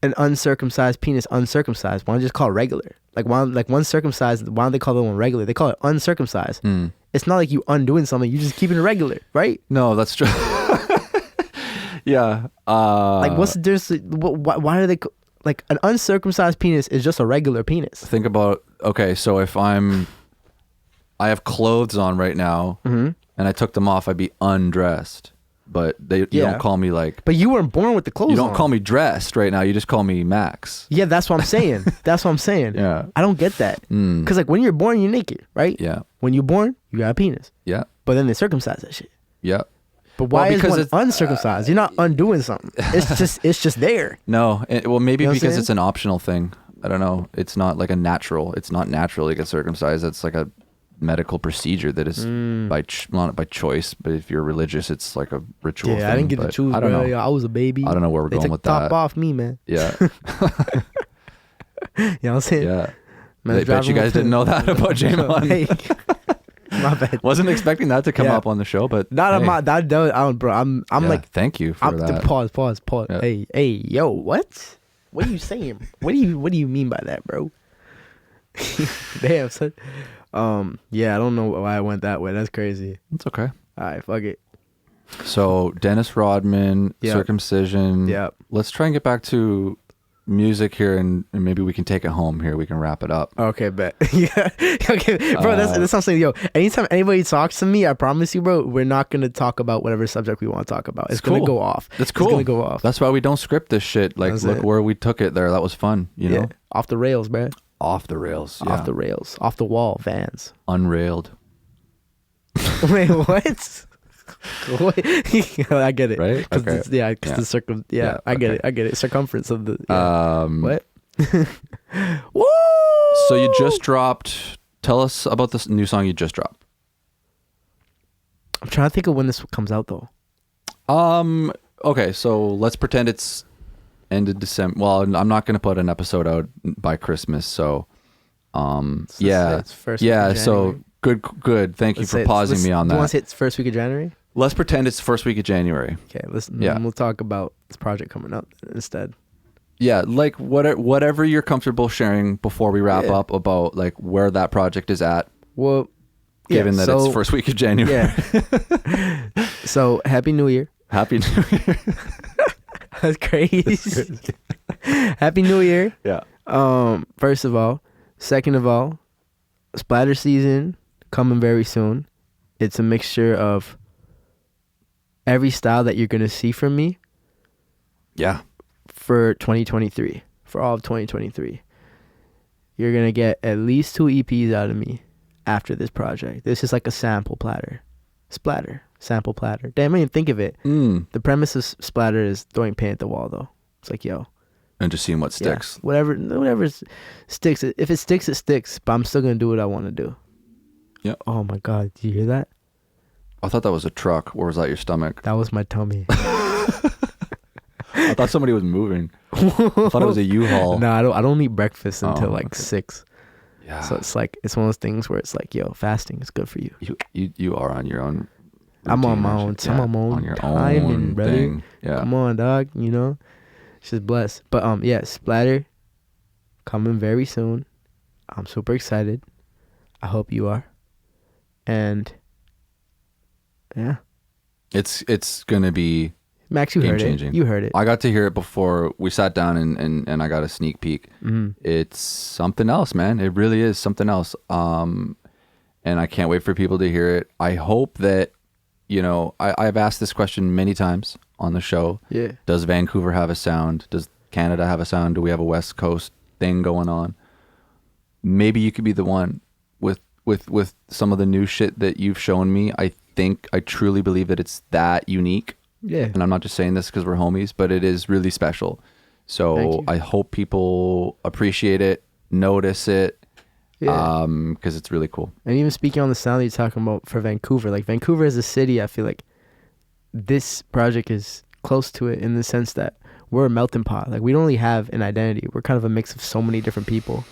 an uncircumcised penis uncircumcised? Why don't they just call it regular? Like one circumcised. Why don't they call the one regular? They call it uncircumcised. It's not like you undoing something. You just keeping it regular, right? No, that's true. Yeah. Like, what's the difference? Why do they? Like, an uncircumcised penis is just a regular penis. Think about, okay, so if I have clothes on right now, and I took them off, I'd be undressed. But you don't call me like... But you weren't born with the clothes on. You don't call me dressed right now. You just call me Max. Yeah, that's what I'm saying. Yeah. I don't get that. Because, like, when you're born, you're naked, right? Yeah. When you're born, you got a penis. Yeah. But then they circumcise that shit. Yeah. But why is one uncircumcised? You're not undoing something. It's just there. No. Maybe because it's an optional thing. I don't know. It's not like it's not natural to get circumcised. It's like a medical procedure that is not by choice, but if you're religious, it's like a ritual thing. I didn't get to choose, I don't know. I was a baby. I don't know where we're going with that. They took the top off me, man. Yeah. You know what I'm saying? Yeah. I bet you guys didn't know that about Jeymon. My bad. Wasn't expecting that to come Yeah. up on the show, but Not hey, on my that I don't, bro. I'm yeah, like thank you for that. pause. Yeah. Hey, yo, what? What are you saying? What do you mean by that, bro? Damn, son. Yeah, I don't know why I went that way. That's crazy. It's okay. All right, fuck it. So Dennis Rodman, Yep. circumcision. Yep. Let's try and get back to music here, and maybe we can take it home here. We can wrap it up. Okay, bet. Yeah. Okay, bro. That's what I'm saying. Yo, anytime anybody talks to me, I promise you, bro, we're not gonna talk about whatever subject we want to talk about. It's gonna cool. go off. That's cool. It's gonna go off. That's why we don't script this shit. Like, That's look it. where we took it there. That was fun. You know, Off the rails, bro. off the rails. Yeah. Off the rails. Off the wall. Vans. Unrailed. Wait, what? I get it. Right? Okay. Yeah, because the circum. Yeah, I get it. I get it. Circumference of the. Yeah. What? Woo! So you just dropped. Tell us about this new song you just dropped. I'm trying to think of when this comes out though. Okay, so let's pretend it's ended December. Well, I'm not gonna put an episode out by Christmas, so It's first week of so January. good. Thank you for pausing me on Do you want that. to say it's first week of January? Let's pretend it's first week of January. Okay, listen. Yeah. We'll talk about this project coming up instead. Yeah, like whatever you're comfortable sharing before we wrap up about like where that project is at, Well, given that it's first week of January. Yeah. So happy New Year. Happy New Year. That's crazy. Happy New Year. Yeah. First of all, second of all, splatter season coming very soon. It's a mixture of every style that you're gonna see from me Yeah. for 2023, for all of 2023. You're gonna get at least 2 EPs out of me after this project. This is like a sample platter. Splatter. Sample platter. Damn, I didn't even think of it. The premise of Splatter is throwing paint at the wall though. It's like, yo, And just seeing what sticks. yeah, whatever sticks. If it sticks, it sticks. But I'm still gonna do what I want to do. Yeah. Oh my God, did you hear that? I thought that was a truck, or was that your stomach? That was my tummy. I thought somebody was moving. I thought it was a U-Haul. No, I don't eat breakfast until like okay. 6. Yeah. So it's like it's one of those things where it's like, yo, fasting is good for you. You are on your own. I'm on my routine, own. yeah, I'm on my own on your timing, own brother. thing. Yeah. Come on, dog. You know, it's just blessed. But yeah, Splatter coming very soon. I'm super excited. I hope you are. And yeah, It's gonna be Max, you heard it. game-changing. You heard it. I got to hear it before we sat down and I got a sneak peek. It's something else, man. It really is something else. And I can't wait for people to hear it. I hope that, you know, I've asked this question many times on the show. Yeah. Does Vancouver have a sound? Does Canada have a sound? Do we have a West Coast thing going on? Maybe you could be the one with some of the new shit that you've shown me. I truly believe that it's that unique. Yeah. And I'm not just saying this because we're homies, but it is really special. Thank So you. I hope people appreciate it, notice it, Yeah. because it's really cool. And even speaking on the sound that you're talking about for Vancouver, like Vancouver as a city, I feel like this project is close to it in the sense that we're a melting pot. Like we don't really have an identity. We're kind of a mix of so many different people,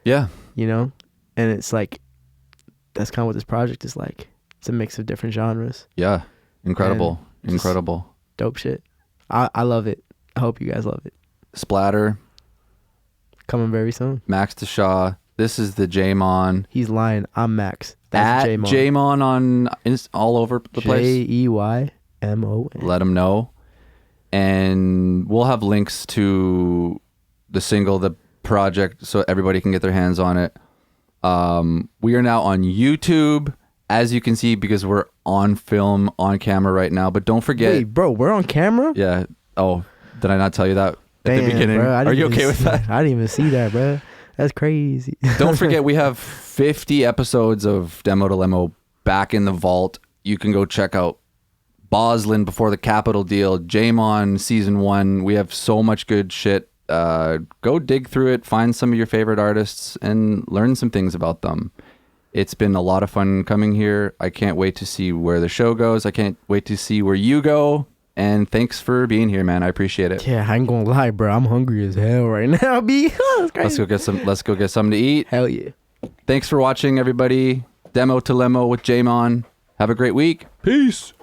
Yeah. you know? And it's like, that's kind of what this project is like. It's a mix of different genres. Yeah. Incredible. And just- Incredible. Dope shit. I love it. I hope you guys love it. Splatter, Coming very soon. Max Deshaw. This is the Jeymon. He's lying. I'm Max. That's At Jeymon. Jeymon on all over the place. Jeymon. Let them know. And we'll have links to the single, the project, so everybody can get their hands on it. We are now on YouTube, as you can see, because we're on film, on camera right now. But don't forget. Wait, bro, we're on camera? Yeah. Oh, did I not tell you that at the Damn, beginning? bro, I Are didn't you even okay with see- that? I didn't even see that, bro. That's crazy. Don't forget, we have 50 episodes of Demo to Limo back in the vault. You can go check out Boslin Before the Capital Deal, Jeymon Season 1. We have so much good shit. Go dig through it, find some of your favorite artists, and learn some things about them. It's been a lot of fun coming here. I can't wait to see where the show goes. I can't wait to see where you go. And thanks for being here, man. I appreciate it. Yeah, I ain't gonna lie, bro. I'm hungry as hell right now, B. That's crazy. Let's go get something to eat. Hell yeah. Thanks for watching, everybody. Demo to Limo with Jeymon. Have a great week. Peace.